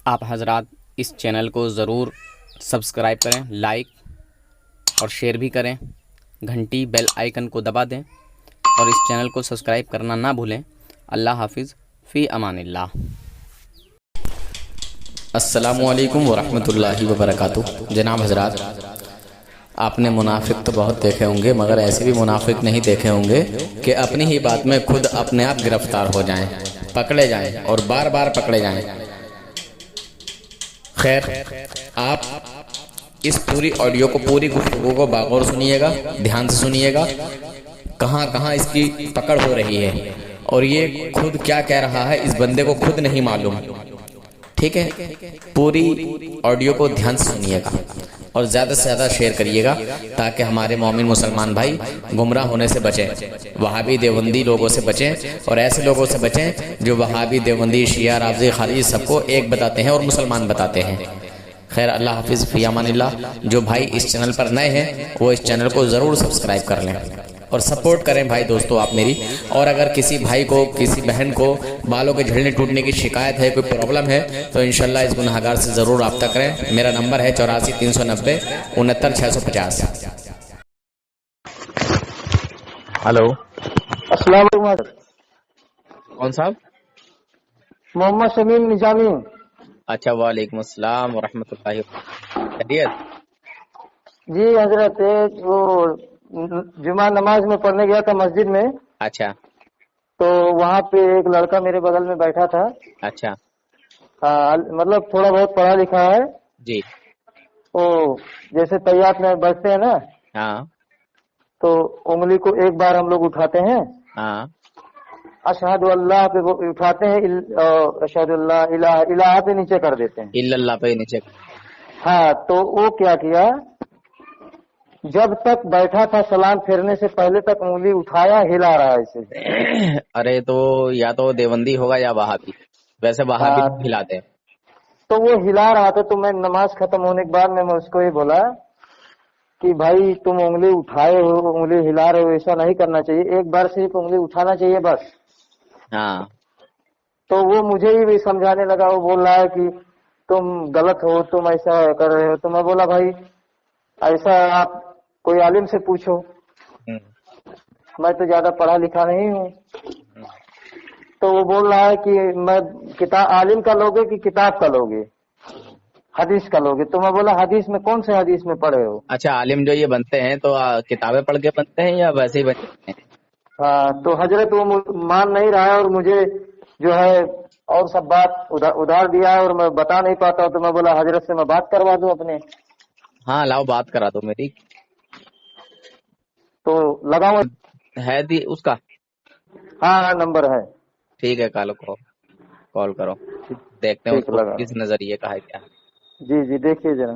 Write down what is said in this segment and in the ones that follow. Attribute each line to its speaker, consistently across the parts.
Speaker 1: آپ حضرات اس چینل کو ضرور سبسکرائب کریں، لائک اور شیئر بھی کریں، گھنٹی بیل آئیکن کو دبا دیں اور اس چینل کو سبسکرائب کرنا نہ بھولیں۔ اللہ حافظ، فی امان اللہ۔ السلام علیکم ورحمۃ اللہ وبرکاتہ۔ جناب حضرات، آپ نے منافق تو بہت دیکھے ہوں گے، مگر ایسے بھی منافق نہیں دیکھے ہوں گے کہ اپنی ہی بات میں خود اپنے آپ گرفتار ہو جائیں، پکڑے جائیں اور بار بار پکڑے جائیں۔ خیر، آپ اس پوری آڈیو کو، پوری گفتگو کو باغور سنیے گا، دھیان سے سنیے گا، کہاں کہاں اس کی پکڑ ہو رہی ہے اور یہ خود کیا کہہ رہا ہے اس بندے کو خود نہیں معلوم۔ ٹھیک ہے، پوری آڈیو کو دھیان سے سنیے گا اور زیادہ سے زیادہ شیئر کریے گا تاکہ ہمارے مومن مسلمان بھائی گمراہ ہونے سے بچیں، وہابی دیوبندی لوگوں سے بچیں اور ایسے لوگوں سے بچیں جو وہابی دیوبندی شیعہ رافضی خارجی سب کو ایک بتاتے ہیں اور مسلمان بتاتے ہیں۔ خیر، اللہ حافظ، فی امان اللہ۔ جو بھائی اس چینل پر نئے ہیں وہ اس چینل کو ضرور سبسکرائب کر لیں اور سپورٹ کریں بھائی دوستو آپ میری۔ اور اگر کسی بھائی کو، کسی بہن کو بالوں کے جھڑنے ٹوٹنے کی شکایت ہے، کوئی پرابلم ہے، تو انشاءاللہ اس گنہگار سے ضرور رابطہ کریں۔ میرا نمبر ہے 84 390 69 650۔ ہلو،
Speaker 2: السلام علیکم حضرت۔
Speaker 1: کون صاحب؟
Speaker 2: محمد شمیم نظامی۔
Speaker 1: اچھا، وعلیکم السلام ورحمۃ اللہ وبرکاتہ۔ خیریت؟
Speaker 2: جی حضرت، وہ جمعہ نماز میں پڑھنے گیا تھا مسجد میں،
Speaker 1: اچھا
Speaker 2: تو وہاں پہ ایک لڑکا میرے بغل میں بیٹھا تھا،
Speaker 1: اچھا،
Speaker 2: مطلب تھوڑا بہت پڑھا لکھا ہے۔
Speaker 1: جی
Speaker 2: وہ جیسے طیات میں بیٹھتے ہیں نا،
Speaker 1: ہاں
Speaker 2: تو انگلی کو ایک بار ہم لوگ اٹھاتے ہیں،
Speaker 1: ہاں
Speaker 2: اشہد اللہ پہ وہ اٹھاتے ہیں، اشہد اللہ الہ الہ پہ نیچے کر دیتے ہیں۔
Speaker 1: الا اللہ پہ نیچے۔
Speaker 2: ہاں، تو وہ کیا کیا، جب تک بیٹھا تھا سلام پھیرنے سے پہلے تک انگلی اٹھایا، ہلا رہا ہے اسے۔
Speaker 1: ارے تو یا تو دیوبندی ہوگا یا وہابی، ویسے وہابی
Speaker 2: ہاں،
Speaker 1: ہلاتے ہیں۔
Speaker 2: تو وہ ہلا رہا تھا، تو میں نماز ختم ہونے کے بعد میں اس کو یہ بولا کہ بھائی تم انگلی اٹھائے ہو، انگلی ہلا رہے ہو، ایسا نہیں کرنا چاہیے، ایک بار صرف انگلی اٹھانا چاہیے بس۔
Speaker 1: ہاں
Speaker 2: تو وہ مجھے ہی سمجھانے لگا، وہ بول رہا ہے کہ تم غلط ہو، تم ایسا کر رہے ہو۔ تو میں بولا بھائی ایسا آپ کوئی عالم سے پوچھو،
Speaker 1: ہوں،
Speaker 2: میں تو زیادہ پڑھا لکھا نہیں ہوں۔
Speaker 1: ہوں۔
Speaker 2: تو وہ بول رہا ہے کہ میں کتاب عالم کا لوگے کہ کتاب کا لوگے، حدیث کا لوگے۔ تو میں بولا حدیث میں کون سے حدیث میں پڑھے ہو؟
Speaker 1: اچھا، عالم جو یہ بنتے ہیں تو کتابیں پڑھ کے بنتے ہیں یا ویسے ہی بن جاتے ہیں؟
Speaker 2: ہاں، تو حضرت وہ مان نہیں رہا ہے اور مجھے جو ہے اور سب بات ادھار دیا ہے اور میں بتا نہیں پاتا ہوں۔ تو میں بولا حضرت سے میں بات کروا دوں اپنے،
Speaker 1: ہاں لاؤ بات کرا دو میری۔
Speaker 2: تو لگاؤں؟
Speaker 1: ہے دی اس کا؟
Speaker 2: ہاں ہاں، نمبر ہے۔
Speaker 1: ٹھیک ہے، کال کرو، دیکھتے ہیں اس
Speaker 2: ٹھیک
Speaker 1: کو
Speaker 2: لگا۔
Speaker 1: کس نظریے کا ہے کیا ہے۔
Speaker 2: جی جی، دیکھیے ذرا۔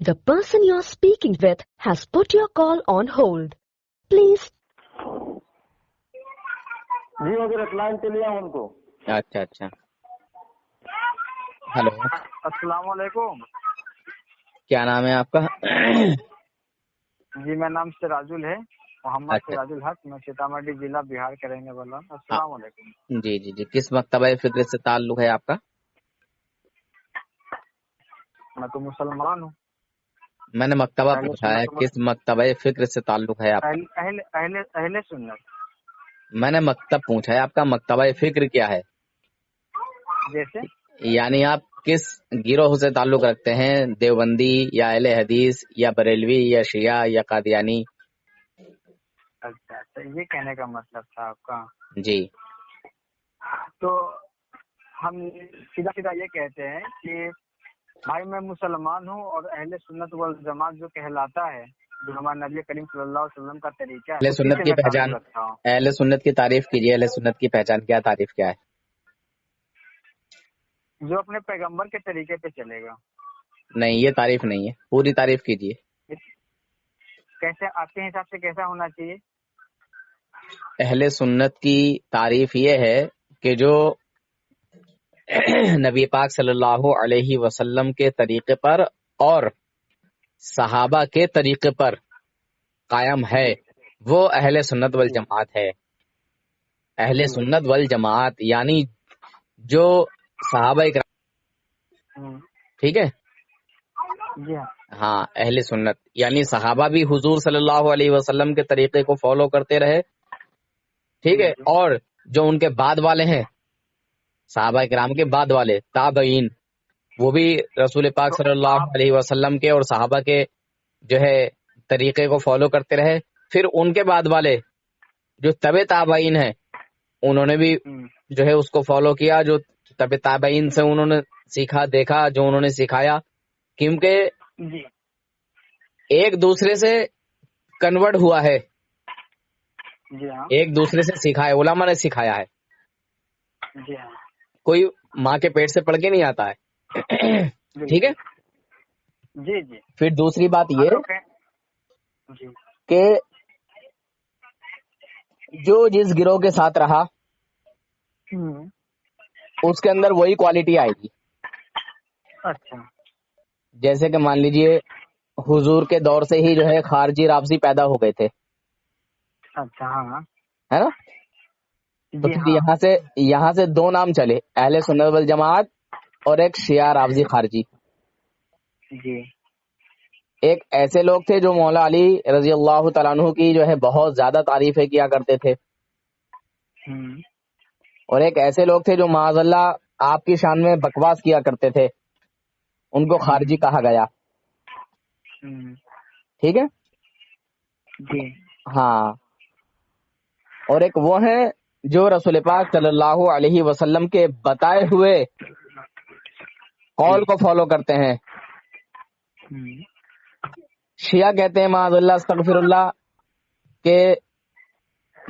Speaker 3: The person you are speaking with has put your call on hold. Please।
Speaker 2: جی حضرت، لائن پہ لیا ان کو۔
Speaker 1: اچھا اچھا، ہلو،
Speaker 2: السلام علیکم۔
Speaker 1: کیا نام ہے آپ کا؟
Speaker 2: جی، میرا نام سراج ہے، محمد
Speaker 1: اچھا،
Speaker 2: سراج الحق، میں سیتامڑھی ضلع بہار کے رہنے والا ہوں۔ السلام علیکم۔
Speaker 1: جی جی جی، کس مکتبہ فکر سے تعلق ہے آپ کا؟
Speaker 2: میں تو مسلمان ہوں۔
Speaker 1: میں نے مکتبہ
Speaker 2: اہل
Speaker 1: پوچھا ہے،
Speaker 2: سنت
Speaker 1: کس مکتبہ فکر سے تعلق ہے آپ کا؟
Speaker 2: اہل سنت۔
Speaker 1: میں نے مکتب پوچھا ہے، آپ کا مکتبہ فکر کیا ہے؟
Speaker 2: جیسے
Speaker 1: یعنی آپ کس گروہ سے تعلق رکھتے ہیں؟ دیوبندی یا اہل حدیث یا بریلوی یا شیعہ یا قادیانی؟
Speaker 2: اچھا اچھا، یہ کہنے کا مطلب تھا آپ کا۔
Speaker 1: جی،
Speaker 2: تو ہم سیدھا سیدھا یہ کہتے ہیں کہ بھائی میں مسلمان ہوں، اور اہل سنت والجماعت جو کہلاتا ہے، جو ہمارے نبی کریم صلی اللہ علیہ وسلم کا طریقہ ہے،
Speaker 1: اہل
Speaker 2: اسی
Speaker 1: سنت
Speaker 2: سے
Speaker 1: کی
Speaker 2: میں
Speaker 1: پہچان،
Speaker 2: تعلق رکھتا ہوں۔
Speaker 1: اہل سنت کی تعریف کیجیے، اہل سنت کی پہچان کیا، تعریف کیا ہے؟
Speaker 2: جو اپنے پیغمبر کے طریقے پہ چلے گا۔
Speaker 1: نہیں، یہ تعریف نہیں ہے، پوری تعریف کیجیے۔
Speaker 2: کیسے آپ کے حساب سے کیسا ہونا چاہیے؟
Speaker 1: اہل سنت کی تعریف یہ ہے کہ جو نبی پاک صلی اللہ علیہ وسلم کے طریقے پر اور صحابہ کے طریقے پر قائم ہے وہ اہل سنت والجماعت ہے. اہل سنت والجماعت یعنی جو صحابہ کرام، ٹھیک ہے،
Speaker 2: جی ہاں.
Speaker 1: ہاں اہل سنت یعنی صحابہ بھی حضور صلی اللہ علیہ وسلم کے طریقے کو فالو کرتے رہے، ٹھیک ہے، اور جو ان کے بعد والے ہیں صحابہ کرام کے بعد والے تابعین، وہ بھی رسول پاک صلی اللہ علیہ وسلم کے اور صحابہ کے جو ہے طریقے کو فالو کرتے رہے. پھر ان کے بعد والے جو تبع تابعین ہیں انہوں نے بھی جو ہے اس کو فالو کیا، جو تبع تابعین سے انہوں نے سیکھا دیکھا جو انہوں نے سکھایا، کیونکہ
Speaker 2: جی
Speaker 1: ایک دوسرے سے کنورٹ ہوا ہے،
Speaker 2: جی ہاں.
Speaker 1: ایک دوسرے سے سکھا ہے، علماء نے سکھایا ہے،
Speaker 2: جی ہاں.
Speaker 1: کوئی ماں کے پیٹ سے پڑھ کے نہیں آتا ہے. ٹھیک ہے.
Speaker 2: جی جی.
Speaker 1: پھر دوسری بات یہ
Speaker 2: جی
Speaker 1: کہ جو جس گروہ کے ساتھ رہا اس کے اندر وہی کوالٹی آئے گی.
Speaker 2: اچھا.
Speaker 1: جیسے کہ مان لیجئے حضور کے دور سے ہی جو ہے خارجی رافضی پیدا ہو گئے تھے،
Speaker 2: اچھا. ہاں
Speaker 1: ہے نا. تو
Speaker 2: جی
Speaker 1: پھر
Speaker 2: ہاں.
Speaker 1: یہاں سے دو نام چلے، اہل سنت والجماعت اور ایک شیعہ رافضی خارجی.
Speaker 2: جی
Speaker 1: ایک ایسے لوگ تھے جو مولا علی رضی اللہ تعالیٰ عنہ کی جو ہے بہت زیادہ تعریفیں کیا کرتے تھے، اور ایک ایسے لوگ تھے جو معاذ اللہ آپ کی شان میں بکواس کیا کرتے تھے، ان کو خارجی کہا گیا. ٹھیک ہے.
Speaker 2: جی
Speaker 1: ہاں. اور ایک وہ ہیں جو رسول پاک صلی اللہ علیہ وسلم کے بتائے ہوئے قول کو فالو کرتے ہیں. شیعہ کہتے ہیں معاذ اللہ استغفر اللہ کہ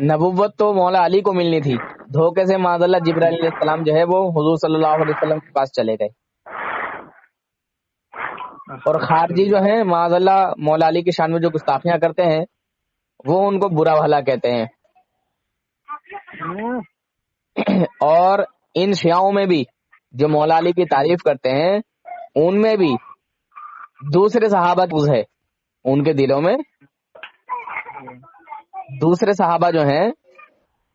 Speaker 1: نبوت تو مولا علی کو ملنی تھی، دھوکے سے معاذ اللہ جبرائیل علیہ السلام جو ہے وہ حضور صلی اللہ علیہ وسلم کے پاس چلے گئے. اور خارجی جو ہیں معاذ اللہ مولا علی کی شان میں جو گستاخیاں کرتے ہیں وہ ان کو برا بھلا کہتے ہیں. اور ان شیعوں میں بھی جو مولا علی کی تعریف کرتے ہیں ان میں بھی دوسرے صحابہ کی ہے، ان کے دلوں میں دوسرے صحابہ جو ہیں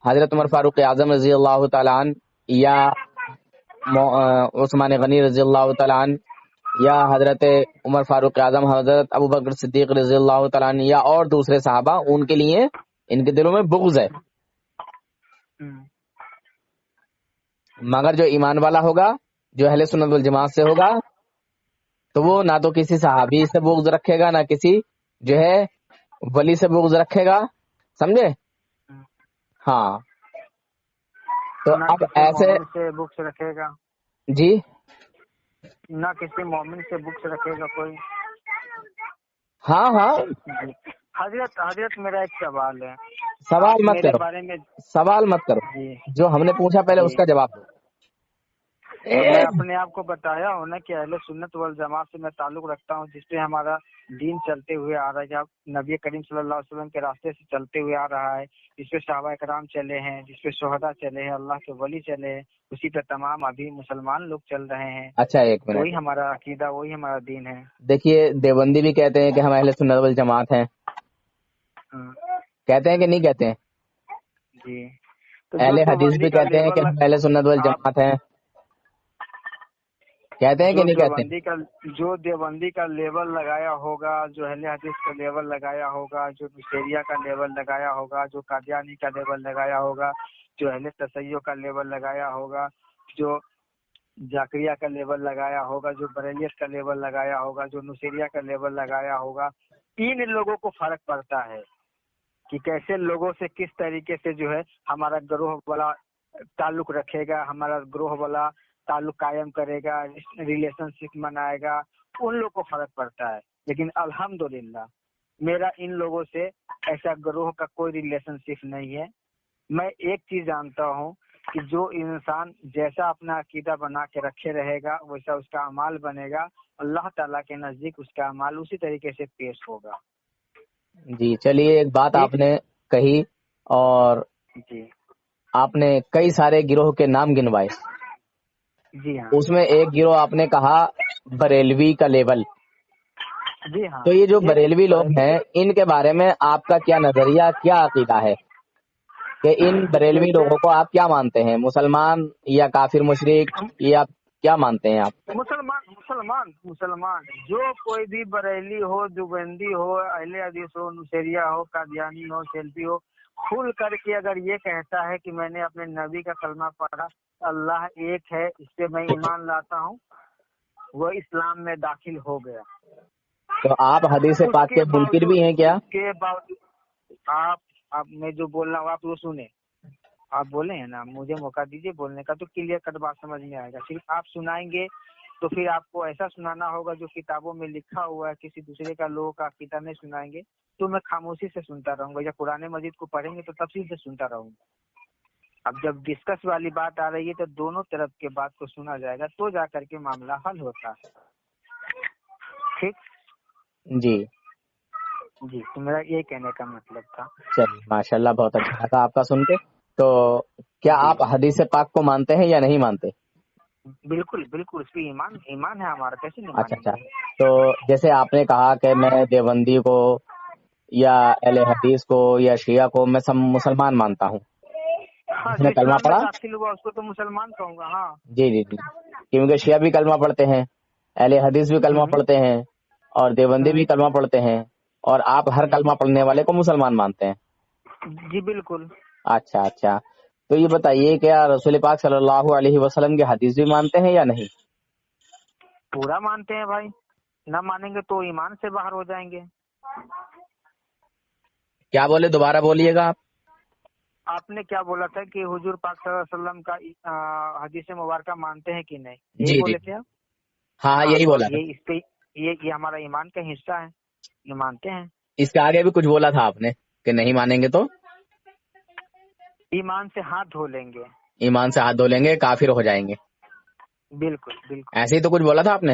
Speaker 1: حضرت عمر فاروق اعظم رضی اللہ تعالیٰ عنہ یا عثمان غنی رضی اللہ تعالیٰ عنہ یا حضرت عمر فاروق اعظم، حضرت ابوبکر صدیق رضی اللہ تعالیٰ عنہ یا اور دوسرے صحابہ، ان کے لیے ان کے دلوں میں بغض ہے. مگر جو ایمان والا ہوگا، جو اہل سنت والجماعت سے ہوگا، تو وہ نہ تو کسی صحابی سے بغض رکھے گا، نہ کسی جو ہے ولی سے بغض رکھے گا. سمجھے؟ ہاں. تو
Speaker 2: نہ
Speaker 1: اب
Speaker 2: کسی
Speaker 1: ایسے
Speaker 2: مومن سے بکس رکھے گا،
Speaker 1: جی
Speaker 2: نہ کسی مومن سے بکس رکھے گا کوئی.
Speaker 1: ہاں ہاں.
Speaker 2: جی. حضرت میرا ایک سوال ہے.
Speaker 1: سوال
Speaker 2: آپ
Speaker 1: مت
Speaker 2: میرے
Speaker 1: کرو،
Speaker 2: بارے میں
Speaker 1: سوال مت کرو،
Speaker 2: جی
Speaker 1: جو ہم نے پوچھا پہلے
Speaker 2: جی
Speaker 1: اس کا جواب دو.
Speaker 2: تو میں اپنے آپ کو بتایا ہوں نا کہ اہل سنت والجماعت سے میں تعلق رکھتا ہوں، جس پہ ہمارا دین چلتے ہوئے آ رہا ہے، جب نبی کریم صلی اللہ علیہ وسلم کے راستے سے چلتے ہوئے آ رہا ہے، جس پہ صحابہ کرام چلے ہیں، جس پہ شہداء چلے ہیں، اللہ کے ولی چلے ہیں، اسی پہ تمام ابھی مسلمان لوگ چل رہے ہیں.
Speaker 1: اچھا ایک منٹ،
Speaker 2: وہی ہمارا عقیدہ، وہی ہمارا دین ہے.
Speaker 1: دیکھیے دیوبندی بھی کہتے ہیں کہ ہم اہل سنت والجماعت ہیں، کہتے ہیں کہ نہیں کہتے ہیں؟
Speaker 2: جی. تو
Speaker 1: اہل
Speaker 2: جو
Speaker 1: حدیث
Speaker 2: دیوبندی
Speaker 1: بھی
Speaker 2: کا
Speaker 1: کہتے ہیں کہ
Speaker 2: لیبل
Speaker 1: ہم اہل سنت
Speaker 2: آپ
Speaker 1: والجماعت ہیں، کہتے ہیں کہ نہیں کہتے ہیں؟
Speaker 2: جو دیوبندی کا لیبل لگایا ہوگا، جو اہل حدیث کا لیبل لگایا ہوگا، جو نصیریہ کا لیبل لگایا ہوگا، جو قادیانی کا لیبل لگایا ہوگا، جو اہل تشیع کا لیبل لگایا ہوگا، جو جاکریہ کا لیبل لگایا ہوگا، جو بریلیت کا لیبل لگایا ہوگا، جو نصیریہ کا لیبل لگایا ہوگا، ان لوگوں کو فرق پڑتا ہے کہ کیسے لوگوں سے کس طریقے سے جو ہے ہمارا گروہ والا تعلق رکھے گا، ہمارا گروہ والا تعلق قائم کرے گا، ریلیشن شپ منائے گا، ان لوگوں کو فرق پڑتا ہے. لیکن الحمدللہ میرا ان لوگوں سے ایسا گروہ کا کوئی ریلیشن شپ نہیں ہے. میں ایک چیز جانتا ہوں کہ جو انسان جیسا اپنا عقیدہ بنا کے رکھے رہے گا ویسا اس کا اعمال بنے گا، اللہ تعالیٰ کے نزدیک اس کا اعمال اسی طریقے سے پیش ہوگا.
Speaker 1: جی چلیے، ایک بات آپ نے کہی اور
Speaker 2: جی
Speaker 1: آپ نے کئی سارے گروہ کے نام گنوائے،
Speaker 2: جی ہاں
Speaker 1: اس میں ایک گروہ آپ نے کہا بریلوی کا لیبل.
Speaker 2: جی ہاں.
Speaker 1: تو یہ جو
Speaker 2: یہ
Speaker 1: بریلوی لوگ
Speaker 2: بریلی
Speaker 1: ہیں ان کے بارے میں آپ کا کیا نظریہ، کیا عقیدہ ہے کہ ان بریلوی
Speaker 2: جیسے
Speaker 1: لوگوں کو آپ کیا مانتے ہیں، مسلمان یا کافر مشرک، یا کیا مانتے ہیں آپ؟
Speaker 2: مسلمان جو کوئی بھی بریلی ہو، دیوبندی ہو، اہل حدیث ہو، نصیریہ ہو، قادیانی ہو، سیلفی ہو، کھل کر کے اگر یہ کہتا ہے کہ میں نے اپنے نبی کا کلمہ پڑھا، اللہ ایک ہے، اس سے میں ایمان لاتا ہوں، وہ اسلام میں داخل ہو گیا.
Speaker 1: تو آپ حدیث
Speaker 2: اس
Speaker 1: پاک کے
Speaker 2: کے
Speaker 1: منکر
Speaker 2: باوجود
Speaker 1: بھی ہیں کیا؟
Speaker 2: اس کے باوجود آپ میں جو بول رہا ہوں آپ وہ سنیں. آپ بولے ہیں نا، مجھے موقع دیجیے بولنے کا تو کلیئر کٹ بات سمجھ میں آئے گا. صرف آپ سنائیں گے تو پھر آپ کو ایسا سنانا ہوگا جو کتابوں میں لکھا ہوا ہے، کسی دوسرے کا لوگوں کا عقیدہ نہیں سنائیں گے تو میں خاموشی سے سنتا رہوں گا، یا قرآن مجید کو پڑھیں گے تو تفصیل سے سنتا رہوں گا. اب جب ڈسکس والی بات آ رہی ہے تو دونوں طرف کے بات کو سنا جائے گا تو جا کر کے معاملہ حل ہوتا ہے. ٹھیک
Speaker 1: جی
Speaker 2: جی، تو میرا یہ کہنے کا مطلب تھا.
Speaker 1: چلیے، ماشاء اللہ، بہت اچھا لگا آپ کا سن کے. تو کیا
Speaker 2: جی
Speaker 1: آپ حدیث پاک کو مانتے ہیں یا نہیں مانتے؟
Speaker 2: بالکل بالکل، اس پہ ایمان ہے ہمارا، کیسے نہیں
Speaker 1: اچھا
Speaker 2: مانیں
Speaker 1: اچھا.
Speaker 2: گے.
Speaker 1: تو جیسے آپ نے کہا کہ میں دیوبندی کو یا اہل حدیث کو یا شیعہ کو میں سب مسلمان مانتا ہوں،
Speaker 2: ہاں،
Speaker 1: جس
Speaker 2: جو
Speaker 1: نے کلمہ
Speaker 2: اسلام میں
Speaker 1: پڑھا.
Speaker 2: داخل ہوا اس کو تو مسلمان کہوں گا. ہاں
Speaker 1: جی جی جی، کیونکہ شیعہ بھی کلمہ پڑھتے ہیں، اہل حدیث بھی کلمہ
Speaker 2: ہوں،
Speaker 1: پڑھتے ہیں، اور دیوبندی بھی
Speaker 2: ہوں،
Speaker 1: کلمہ پڑھتے ہیں، اور آپ ہر
Speaker 2: ہوں،
Speaker 1: کلمہ پڑھنے والے کو مسلمان مانتے ہیں.
Speaker 2: جی بالکل.
Speaker 1: اچھا اچھا. تو یہ بتائیے کیا رسول پاک صلی اللہ علیہ وسلم کی حدیث بھی مانتے ہیں یا نہیں؟
Speaker 2: پورا مانتے ہیں بھائی، نہ مانیں گے تو ایمان سے باہر ہو جائیں گے.
Speaker 1: کیا بولے، دوبارہ بولیے گا آپ.
Speaker 2: آپ نے کیا بولا تھا کہ حضور پاک صلی اللہ علیہ وسلم کا حدیث مبارکہ مانتے ہیں کہ نہیں، یہی
Speaker 1: جی جی،
Speaker 2: بولے تھے آپ.
Speaker 1: ہاں
Speaker 2: ہاں
Speaker 1: یہی
Speaker 2: تو
Speaker 1: بولا تھا.
Speaker 2: یہ اس پہ یہ ہمارا ایمان کا حصہ ہے، یہ مانتے ہیں.
Speaker 1: اس کے آگے بھی کچھ بولا تھا آپ نے کہ نہیں مانیں گے تو
Speaker 2: ایمان سے ہاتھ دھو لیں گے.
Speaker 1: ایمان سے ہاتھ دھو لیں گے، کافر ہو جائیں گے.
Speaker 2: بالکل بالکل.
Speaker 1: ایسے ہی تو کچھ بولا تھا آپ نے.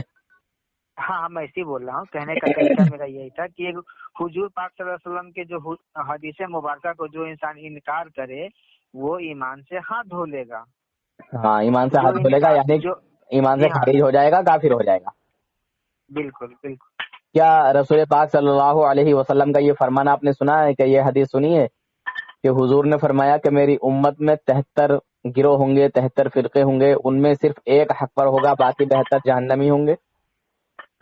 Speaker 2: ہاں میں اسی بول رہا ہوں، کہنے کا طریقہ میرا یہی تھا کہ حضور پاک صلی اللہ علیہ وسلم کے جو حدیث مبارکہ کو جو انسان انکار کرے وہ ایمان سے ہاتھ دھو لے گا.
Speaker 1: ہاں، ایمان سے
Speaker 2: جو
Speaker 1: ہاتھ دھو لے گا،
Speaker 2: انکار
Speaker 1: یعنی
Speaker 2: جو
Speaker 1: ایمان سے
Speaker 2: جی ہاں
Speaker 1: خارج ہو جائے گا، کافر ہو جائے گا.
Speaker 2: بالکل بالکل.
Speaker 1: کیا رسول پاک صلی اللہ علیہ وسلم کا یہ فرمان آپ نے سنا ہے، کہ یہ حدیث سنی ہے کہ حضور نے فرمایا کہ میری امت میں 73 گروہ ہوں گے، 73 فرقے ہوں گے، ان میں صرف ایک حق پر ہوگا، باقی 72 جہنمی ہوں گے.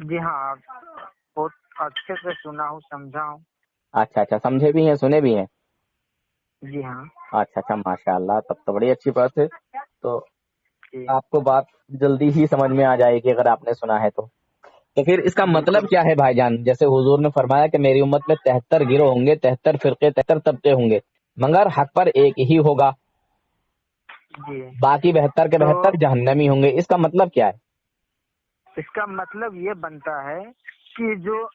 Speaker 2: جی ہاں، بہت اچھے سے سنا ہوں، سمجھا ہوں.
Speaker 1: اچھا اچھا، سمجھے بھی ہیں، سنے بھی ہیں.
Speaker 2: جی ہاں.
Speaker 1: اچھا اچھا، ماشاء اللہ، تب تو بڑی اچھی بات ہے. تو
Speaker 2: جی
Speaker 1: آپ کو بات جلدی ہی سمجھ میں آ جائے گی اگر آپ نے سنا ہے تو پھر اس کا مطلب
Speaker 2: بالکل.
Speaker 1: کیا ہے بھائی جان؟ جیسے حضور نے فرمایا کہ میری امت میں 73 گروہ ہوں گے، 73 فرقے، 73 طبقے ہوں گے، مگر حق پر ایک ہی ہوگا،
Speaker 2: جی
Speaker 1: باقی 72 کے
Speaker 2: تو
Speaker 1: 72 جہنمی ہوں گے. اس کا مطلب کیا ہے؟
Speaker 2: اس کا مطلب یہ بنتا ہے کہ جو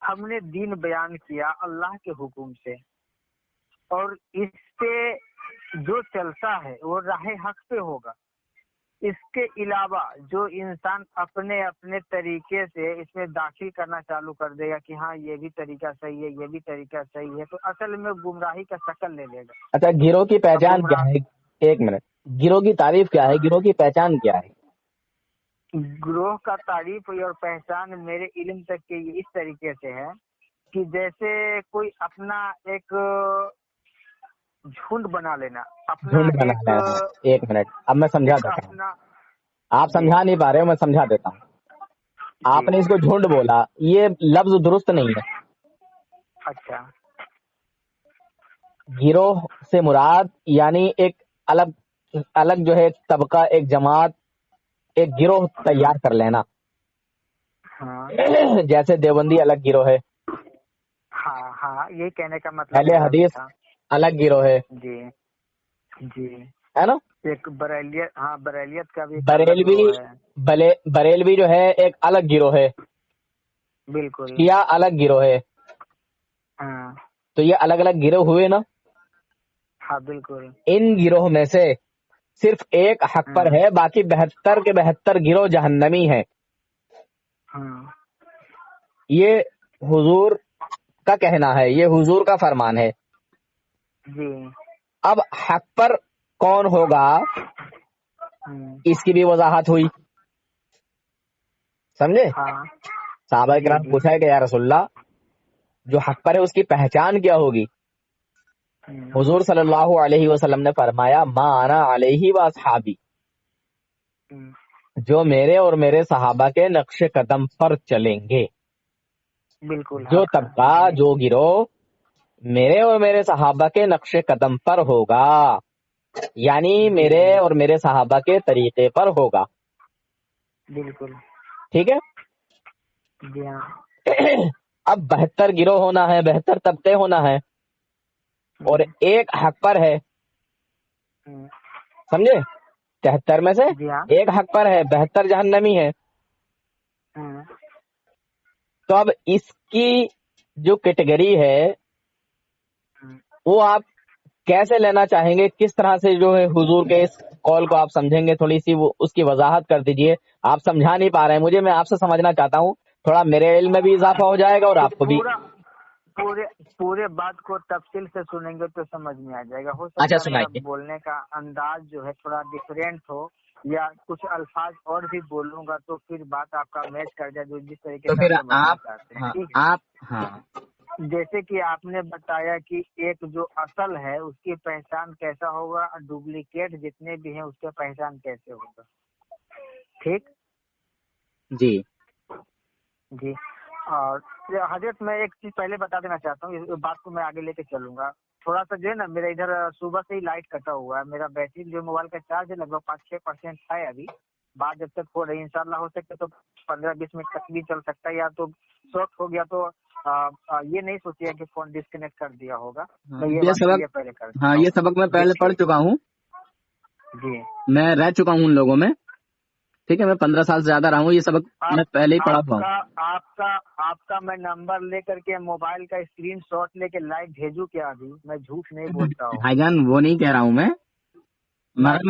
Speaker 2: ہم نے دین بیان کیا اللہ کے حکم سے، اور اس پہ جو چلتا ہے وہ راہ حق پہ ہوگا. اس کے علاوہ جو انسان اپنے اپنے طریقے سے اس میں داخل کرنا چالو کر دے گا کہ ہاں یہ بھی طریقہ صحیح ہے، یہ بھی طریقہ صحیح ہے، تو اصل میں گمراہی کا شکل لے لے گا.
Speaker 1: اچھا، گروہ کی
Speaker 2: اب
Speaker 1: پہچان کیا
Speaker 2: گمراہ
Speaker 1: ہے؟ ایک منٹ، گروہ کی تعریف کیا ہے، گروہ کی پہچان کیا ہے؟
Speaker 2: گروہ کا تعریف اور پہچان میرے علم تک کے یہ اس طریقے سے ہے کہ جیسے کوئی اپنا ایک جھنڈ بنا لینا، اپنا
Speaker 1: جھنڈ بنا
Speaker 2: ایک
Speaker 1: لینا. ایک منٹ، اب میں سمجھا
Speaker 2: ایک
Speaker 1: دیتا ہوں.
Speaker 2: اپنا.
Speaker 1: آپ
Speaker 2: جی
Speaker 1: سمجھا نہیں پا رہے ہو، میں سمجھا دیتا ہوں.
Speaker 2: جی
Speaker 1: آپ نے اس کو جھنڈ بولا، یہ لفظ درست نہیں ہے.
Speaker 2: اچھا.
Speaker 1: گروہ سے مراد یعنی ایک الگ الگ جو ہے طبقہ، ایک جماعت، ایک گروہ تیار کر لینا.
Speaker 2: ہاں
Speaker 1: جیسے دیوبندی الگ گروہ ہے،
Speaker 2: ہاں ہاں، یہ کہنے کا مطلب
Speaker 1: اہل
Speaker 2: میرا بھی
Speaker 1: حدیث
Speaker 2: تھا.
Speaker 1: الگ گروہ
Speaker 2: جی جی.
Speaker 1: ہے نا.
Speaker 2: ایک بریلیت، ہاں بریلیت کا بھی ایک الگ
Speaker 1: بریلوی
Speaker 2: گروہ ہے.
Speaker 1: بریلوی جو ہے ایک الگ گروہ ہے.
Speaker 2: بالکل.
Speaker 1: شیعہ الگ گروہ ہے.
Speaker 2: ہاں
Speaker 1: تو یہ الگ الگ گروہ ہوئے نا.
Speaker 2: ہاں بالکل.
Speaker 1: ان گروہ میں سے صرف ایک حق پر
Speaker 2: ہاں
Speaker 1: ہے، باقی 72 کے 72 گروہ جہنمی ہیں.
Speaker 2: ہاں
Speaker 1: یہ حضور کا کہنا ہے، یہ حضور کا فرمان ہے.
Speaker 2: جی
Speaker 1: اب حق پر کون ہوگا اس کی بھی وضاحت ہوئی، سمجھے؟
Speaker 2: ہاں
Speaker 1: صحابہ کرام پوچھا ہے کہ یا رسول اللہ جو حق پر ہے اس کی پہچان کیا ہوگی؟ حضور صلی اللہ علیہ وسلم نے فرمایا ما انا علیہ و اصحابی، جو میرے اور میرے صحابہ کے نقش قدم پر چلیں گے،
Speaker 2: بالکل
Speaker 1: جو طبقہ جو گروہ میرے اور میرے صحابہ کے نقش قدم پر ہوگا، یعنی میرے اور میرے صحابہ کے طریقے پر ہوگا،
Speaker 2: بالکل
Speaker 1: ٹھیک ہے؟
Speaker 2: جی ہاں
Speaker 1: اب 72 گروہ ہونا ہے، 72 طبقے ہونا ہے، اور ایک حق پر ہے، سمجھے؟ 73 میں سے
Speaker 2: جی ہاں
Speaker 1: ایک حق پر ہے، 72 جہنمی ہے۔ تو اب اس کی جو کیٹیگری ہے وہ آپ کیسے لینا چاہیں گے، کس طرح سے جو ہے حضور کے اس قول کو آپ سمجھیں گے؟ تھوڑی سی وہ اس کی وضاحت کر دیجئے، آپ سمجھا نہیں پا رہے ہیں مجھے، میں آپ سے سمجھنا چاہتا ہوں، تھوڑا میرے علم میں بھی اضافہ ہو جائے گا اور آپ کو بھی۔
Speaker 2: پورے بات کو تفصیل سے سنیں گے تو سمجھ میں آ جائے گا۔ ہو
Speaker 1: اچھا
Speaker 2: سکتا ہے میرا
Speaker 1: سنائیے۔
Speaker 2: بولنے کا انداز جو ہے تھوڑا ڈفرینٹ ہو، یا کچھ الفاظ اور بھی بولوں گا تو پھر بات آپ کا میچ کر جائے جو جس طریقے
Speaker 1: تو
Speaker 2: سے
Speaker 1: پھر
Speaker 2: آپ سمجھنا چاہتے ہیں، ٹھیک ہے؟
Speaker 1: ہاں
Speaker 2: جیسے کہ آپ نے بتایا کہ ایک جو اصل ہے اس کی پہچان کیسا ہوگا، اور ڈپلیکیٹ جتنے بھی ہیں اس کی پہچان کیسے ہوگا، ٹھیک
Speaker 1: جی
Speaker 2: جی۔ اور حضرت میں ایک چیز پہلے بتا دینا چاہتا ہوں، اس بات کو میں آگے لے کے چلوں گا۔ تھوڑا سا جو ہے نا میرا ادھر صبح سے ہی لائٹ کٹا ہوا ہے، میرا بیٹری جو موبائل کا چارج ہے لگ بھگ 5-6% ہے ابھی، بات جب تک ہو رہی انشاءاللہ ہو سکتا تو 15-20 منٹ تک بھی چل سکتا ہے، یا تو شارٹ ہو گیا تو یہ نہیں سوچیے کہ فون ڈسکنیکٹ کر دیا ہوگا، میں یہ بات کلیئر پہلے کر دیتا ہوں۔
Speaker 1: یہ سبق میں پہلے پڑھ چکا ہوں،
Speaker 2: جی
Speaker 1: میں رہ چکا ہوں ان لوگوں میں، ٹھیک ہے، میں 15 سال سے زیادہ رہا ہوں، یہ سبق میں پہلے ہی پڑھا ہوا ہوں۔
Speaker 2: آپ کا میں نمبر لے کر کے موبائل کا اسکرین شاٹ لے کے لائیو بھیجوں کیا؟ ابھی میں جھوٹ نہیں بولتا ہوں
Speaker 1: بھائی جان وہ نہیں کہہ رہا ہوں میں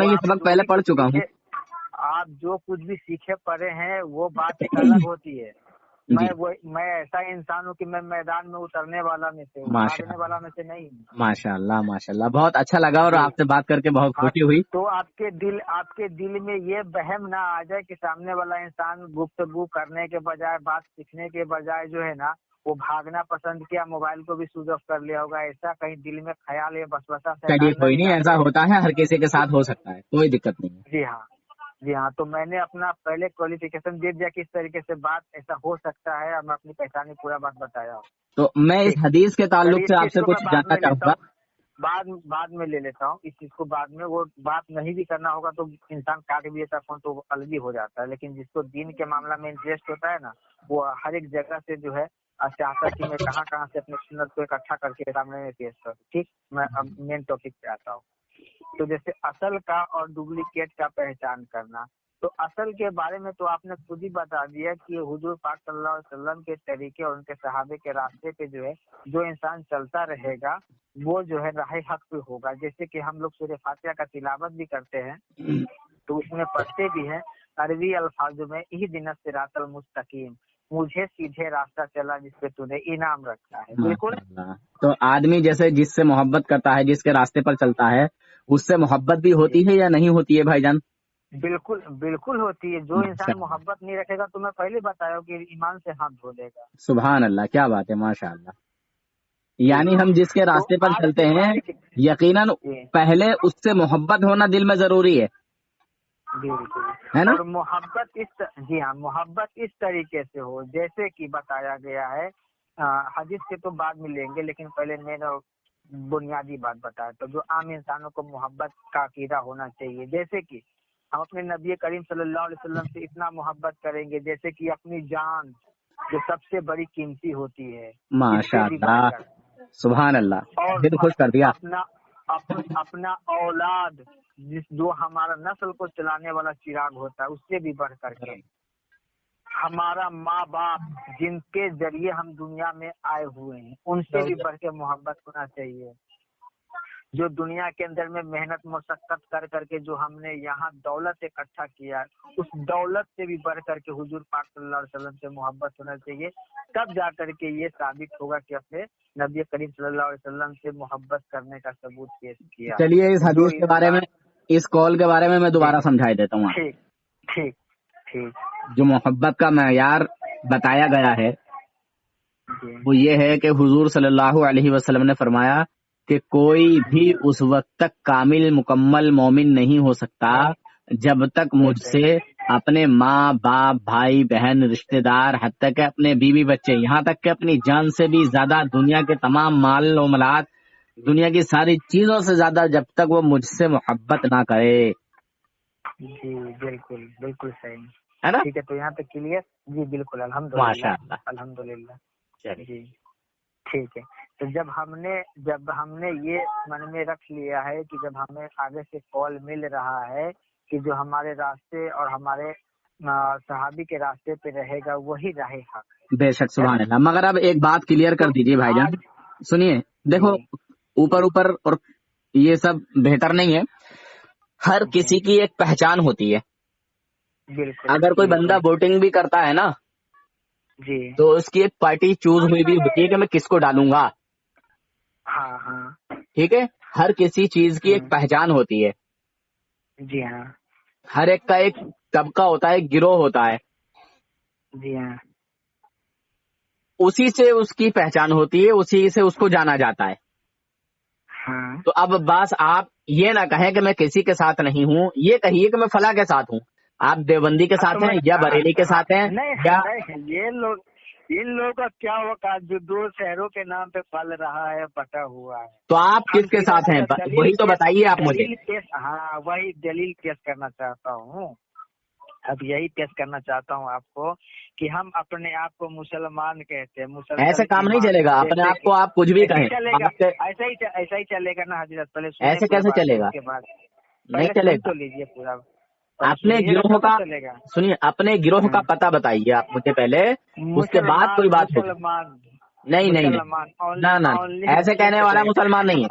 Speaker 1: یہ سبق پہلے پڑھ چکا ہوں۔
Speaker 2: آپ جو کچھ بھی سیکھے پڑھے ہیں وہ بات ایک الگ ہوتی ہے۔ میں ایسا انسان ہوں کہ میں میدان میں اترنے والا میں سے ہوں، بھاگنے والا میں سے نہیں ہوں۔
Speaker 1: ماشاء اللہ بہت اچھا لگا اور آپ سے بات کر کے بہت خوشی ہوئی۔
Speaker 2: تو آپ کے دل میں یہ وہم نہ آ جائے کہ سامنے والا انسان گفتگو کرنے کے بجائے، بات سیکھنے کے بجائے جو ہے نا وہ بھاگنا پسند کیا، موبائل کو بھی سوئچ آف کر لیا ہوگا، ایسا کہیں دل میں خیال ہے بسوسہ
Speaker 1: چلیے کوئی نہیں، ایسا ہوتا ہے، ہر کسی کے ساتھ ہو سکتا ہے، کوئی دقت نہیں ہے۔
Speaker 2: جی ہاں، تو میں نے اپنا پہلے کوالیفیکیشن دے دیا کس طریقے سے بات ایسا ہو سکتا ہے، اور میں اپنی پہچانی پورا بات بتایا ہوں۔
Speaker 1: تو میں اس حدیث کے تعلق سے آپ سے کچھ جاننا چاہوں گا۔
Speaker 2: بعد میں لے لیتا ہوں اس چیز کو، بعد میں وہ بات نہیں بھی کرنا ہوگا تو انسان کاٹ بھی دیتا فون تو وہ الگ ہی ہو جاتا ہے، لیکن جس کو دین کے معاملہ میں انٹرسٹ ہوتا ہے نا وہ ہر ایک جگہ سے جو ہے چاہتا ہے کہ میں کہاں سے اپنے سنت کو اکٹھا کر کے سامنے میں پیش کروں۔ ٹھیک، میں اب مین ٹاپک پہ آتا ہوں۔ تو جیسے اصل کا اور ڈپلیکیٹ کا پہچان کرنا، تو اصل کے بارے میں تو آپ نے خود ہی بتا دیا کہ حضور پاک صلی اللہ علیہ وسلم کے طریقے اور ان کے صحابے کے راستے پہ جو ہے جو انسان چلتا رہے گا وہ جو ہے راہ حق پہ ہوگا۔ جیسے کہ ہم لوگ سورہ فاتحہ کا تلاوت بھی کرتے ہیں تو اس میں پڑھتے بھی ہیں عربی الفاظ میں اہدنا الصراط المستقیم، مجھے سیدھے راستہ چلا جس پہ تو نے انعام رکھا ہے۔ بالکل،
Speaker 1: تو آدمی جیسے جس سے محبت کرتا ہے، جس کے راستے پر چلتا ہے، اس سے محبت بھی ہوتی ہے یا نہیں ہوتی ہے بھائی جان؟
Speaker 2: بالکل ہوتی ہے۔ جو انسان محبت نہیں رکھے گا تو میں پہلے بتایا کہ ایمان سے ہاتھ دھو لے گا۔
Speaker 1: سبحان اللہ، کیا بات ہے، ماشاء اللہ۔ یعنی ہم جس کے راستے پر چلتے ہیں یقیناً پہلے اس سے محبت ہونا دل میں ضروری ہے، ہے نا؟
Speaker 2: اور محبت اس طریقے سے ہو جیسے کہ بتایا گیا ہے، حدیث کے تو بعد میں لیں گے لیکن پہلے میں نے بنیادی بات بتایا تو جو عام انسانوں کو محبت کا عقیدہ ہونا چاہیے، جیسے کہ ہم اپنے نبی کریم صلی اللہ علیہ وسلم سے اتنا محبت کریں گے جیسے کہ اپنی جان جو سب سے بڑی قیمتی ہوتی ہے،
Speaker 1: ماشاء اللہ، سبحان اللہ، دل خوش کر دیا۔
Speaker 2: اپنا اولاد جو ہمارا نسل کو چلانے والا چراغ ہوتا ہے اس سے بھی بڑھ کر کے ہمارا ماں باپ جن کے ذریعے ہم دنیا میں آئے ہوئے ہیں ان سے بھی بڑھ کے محبت ہونا چاہیے۔ جو دنیا کے اندر میں محنت مشقت کر کر کے جو ہم نے یہاں دولت اکٹھا کیا، اس دولت سے بھی بڑھ کر کے حضور پاک صلی اللہ علیہ وسلم سے محبت ہونا چاہیے. تب جا کر کے یہ ثابت ہوگا کہ اپنے نبی کریم صلی اللہ علیہ وسلم سے محبت کرنے کا ثبوت پیش کیا.
Speaker 1: چلیے اس حدیث کے بارے میں، اس قول کے بارے میں دوبارہ سمجھا دیتا ہوں.
Speaker 2: ٹھیک ٹھیک ٹھیک.
Speaker 1: جو محبت کا معیار بتایا گیا ہے
Speaker 2: جی
Speaker 1: وہ یہ ہے کہ حضور صلی اللہ علیہ وسلم نے فرمایا کہ کوئی بھی اس وقت تک کامل مکمل مومن نہیں ہو سکتا جب تک مجھ سے اپنے ماں باپ بھائی بہن رشتہ دار حتیٰ کہ اپنے بیوی بچے یہاں تک کہ اپنی جان سے بھی زیادہ دنیا کے تمام مال و مالات دنیا کی ساری چیزوں سے زیادہ جب تک وہ مجھ سے محبت نہ کرے.
Speaker 2: جی بالکل بالکل صحیح
Speaker 1: ہے نا؟
Speaker 2: ٹھیک ہے. تو یہاں تک کلیئر. جی بالکل
Speaker 1: ماشاء
Speaker 2: الحمدللہ
Speaker 1: اللہ.
Speaker 2: الحمدللہ.
Speaker 1: چلیے
Speaker 2: جی ٹھیک ہے. تو جب ہم نے یہ من میں رکھ لیا ہے کہ جب ہمیں آگے سے کال مل رہا ہے کہ جو ہمارے راستے اور ہمارے صحابی کے راستے پہ رہے گا وہی راہ حق.
Speaker 1: بے شک سبحان اللہ. مگر اب ایک بات کلیئر کر دیجیے بھائی جان. سنیے دیکھو اوپر اور یہ سب بہتر نہیں ہے. ہر کسی کی ایک پہچان ہوتی ہے.
Speaker 2: بالکل.
Speaker 1: اگر کوئی بندہ ووٹنگ بھی کرتا ہے نا
Speaker 2: جی
Speaker 1: تو اس کی ایک پارٹی چوز ہوئی بھی ہوتی ہے کہ میں کس کو ڈالوں گا.
Speaker 2: ہاں ہاں.
Speaker 1: ٹھیک ہے. ہر کسی چیز کی ایک پہچان ہوتی ہے.
Speaker 2: جی ہاں.
Speaker 1: ہر ایک کا ایک طبقہ ہوتا ہے، ایک گروہ ہوتا ہے.
Speaker 2: جی ہاں.
Speaker 1: اسی سے اس کی پہچان ہوتی ہے، اسی سے اس کو جانا جاتا ہے.
Speaker 2: ہاں.
Speaker 1: تو اب بس آپ یہ نہ کہیں کہ میں کسی کے ساتھ نہیں ہوں، یہ کہیے کہ میں فلاں کے ساتھ ہوں. آپ دیوبندی کے ساتھ ہیں یا بریلی کے ساتھ ہیں یا
Speaker 2: یہ لوگ ان لوگوں کا کیا ہوگا جو دو شہروں کے نام پہ پل رہا ہے پٹا ہوا ہے.
Speaker 1: تو آپ کس کے ساتھ ہیں وہی تو بتائیے آپ مجھے.
Speaker 2: ہاں وہی دلیل پیش کرنا چاہتا ہوں. اب یہی پیش کرنا چاہتا ہوں آپ کو کہ ہم اپنے آپ کو مسلمان کہتے ہیں.
Speaker 1: ایسے کام نہیں چلے گا. اپنے آپ کو آپ کچھ بھی کہیں
Speaker 2: ایسا ہی چلے گا نا حضرت. پہلے
Speaker 1: ایسے کیسے چلے گا؟ نہیں چلے گا.
Speaker 2: تو لیجیے پورا.
Speaker 1: اپنے گروہ کا سنیے، اپنے گروہ کا پتہ بتائیے آپ مجھے پہلے، اس کے بعد کوئی بات ہوگی. نہیں نہ ایسے کہنے والا مسلمان نہیں ہے.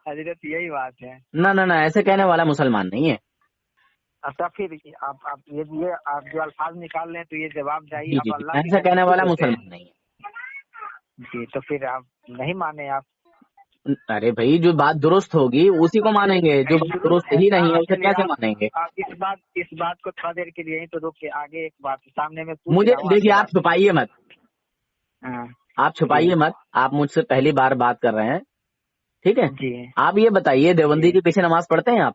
Speaker 2: حضرت یہی بات ہے.
Speaker 1: نہ ایسے کہنے والا مسلمان نہیں ہے.
Speaker 2: اچھا پھر آپ یہ آپ جو الفاظ نکال لیں تو یہ جواب چاہیے.
Speaker 1: ایسے کہنے والا مسلمان نہیں ہے.
Speaker 2: جی تو پھر آپ نہیں مانے آپ.
Speaker 1: ارے بھائی جو بات درست ہوگی اسی کو مانیں گے، جو بات درست ہی نہیں ہے اسے کیسے مانیں گے؟
Speaker 2: اس بات کو تھوڑا دیر کے لیے تو روک کے آگے ایک بات سامنے میں
Speaker 1: مجھے دیکھیے، آپ چھپائیے مت.
Speaker 2: ہاں
Speaker 1: آپ چھپائیے مت. آپ مجھ سے پہلی بار بات کر رہے ہیں، ٹھیک ہے؟
Speaker 2: جی.
Speaker 1: آپ یہ بتائیے دیوبندی کے پیچھے نماز پڑھتے ہیں آپ؟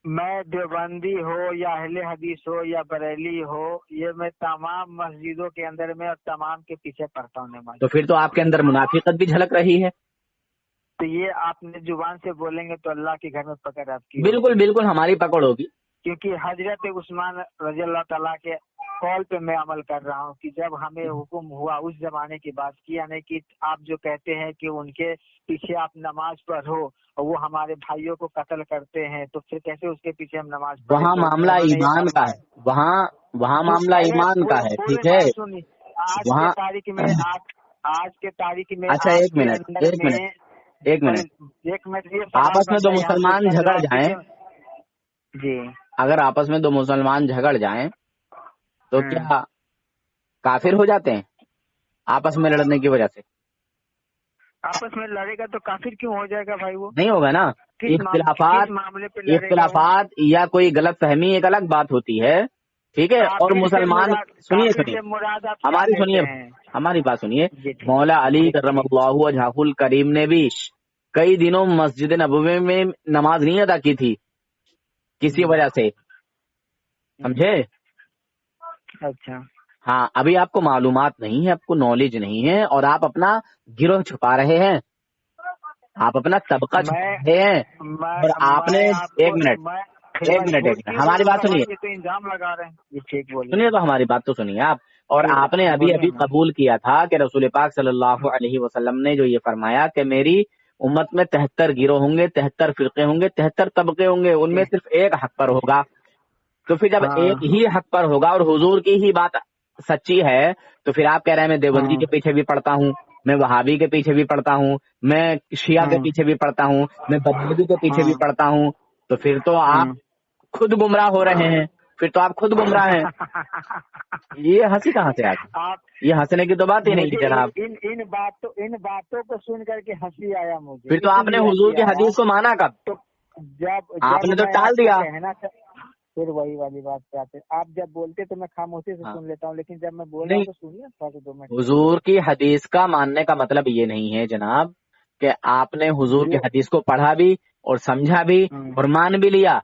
Speaker 2: میں دیوبندی ہو یا اہل حدیث ہو یا بریلی ہو، یہ میں تمام مسجدوں کے اندر میں اور تمام کے پیچھے پڑھتا ہوں نماز.
Speaker 1: تو پھر تو آپ کے اندر منافقت بھی جھلک رہی ہے.
Speaker 2: تو یہ آپ نے زبان سے بولیں گے تو اللہ کے گھر میں پکڑ آپ کی.
Speaker 1: بالکل ہماری پکڑ ہوگی.
Speaker 2: کیونکہ حضرت عثمان رضی اللہ تعالیٰ کے قول پہ میں عمل کر رہا ہوں کہ جب ہمیں حکم ہوا اس زمانے کی بات کی، یعنی کہ آپ جو کہتے ہیں کہ ان کے پیچھے آپ نماز پڑھو اور وہ ہمارے بھائیوں کو قتل کرتے ہیں، تو پھر کیسے اس کے پیچھے ہم نماز پڑھیں؟
Speaker 1: وہاں معاملہ ایمان کا ہے. وہاں معاملہ ایمان کا ہے. ٹھیک ہے.
Speaker 2: آج کے تاریخ میں
Speaker 1: اچھا ایک منٹ آپس میں دو مسلمان جھگڑ جائیں.
Speaker 2: جی
Speaker 1: اگر آپس میں دو مسلمان جھگڑ جائیں تو کیا کافر ہو جاتے ہیں آپس میں لڑنے کی وجہ سے؟
Speaker 2: آپس میں لڑے گا تو کافر کیوں ہو جائے گا بھائی؟ وہ
Speaker 1: نہیں ہوگا نا. اختلافات یا کوئی غلط فہمی ایک الگ بات ہوتی ہے. ٹھیک ہے. اور مسلمان سنیے ہماری بات سنیے. مولا علی کرم اللہ وجہہ الکریم نے بھی کئی دنوں مسجد نبوی میں نماز نہیں ادا کی تھی کسی وجہ سے، سمجھے؟
Speaker 2: اچھا
Speaker 1: ہاں ابھی آپ کو معلومات نہیں ہے، آپ کو نالج نہیں ہے اور آپ اپنا گروہ چھپا رہے ہیں، آپ اپنا طبقہ چھپا رہے ہیں. اور آپ نے ایک منٹ ہماری بات سنیے.
Speaker 2: الزام لگا رہے ہیں.
Speaker 1: سنیے تو ہماری بات تو سنیے آپ. اور آپ نے ابھی قبول کیا تھا کہ رسول پاک صلی اللہ علیہ وسلم نے جو یہ فرمایا کہ میری امت میں 73 گروہ ہوں گے، 73 فرقے ہوں گے، 73 طبقے ہوں گے، ان میں صرف ایک حق پر ہوگا. تو پھر جب ایک ہی حق پر ہوگا اور حضور کی ہی بات سچی ہے تو پھر آپ کہہ رہے ہیں میں دیوبندی کے پیچھے بھی پڑتا ہوں، میں وہابی کے پیچھے بھی پڑتا ہوں، میں شیعہ کے پیچھے بھی پڑتا ہوں، میں بدلوی کے پیچھے بھی پڑتا ہوں، تو پھر تو آپ خود گمراہ ہو رہے ہیں، پھر تو آپ خود گمراہ ہیں۔ یہ ہنسی کہاں سے آتی؟
Speaker 2: آپ
Speaker 1: یہ ہنسنے کی تو بات ہی نہیں جناب۔
Speaker 2: ان باتوں کو سن کر کے ہنسی آیا مجھے۔
Speaker 1: پھر تو آپ نے حضور کی حدیث کو مانا کب؟
Speaker 2: تو جب
Speaker 1: آپ نے تو
Speaker 2: میں
Speaker 1: ٹال
Speaker 2: آپ کو
Speaker 1: دیا۔
Speaker 2: کہنا پھر وہی والی بات پہ آتے، آپ جب بولتے تو میں خاموشی سے سن لیتا ہوں، لیکن جب میں بول رہا ہوں تو سنیے تھوڑا سا 2 منٹ۔
Speaker 1: حضور کی حدیث کا ماننے کا مطلب یہ نہیں ہے جناب کہ آپ نے حضور کی حدیث کو پڑھا بھی اور سمجھا بھی اور مان بھی لیا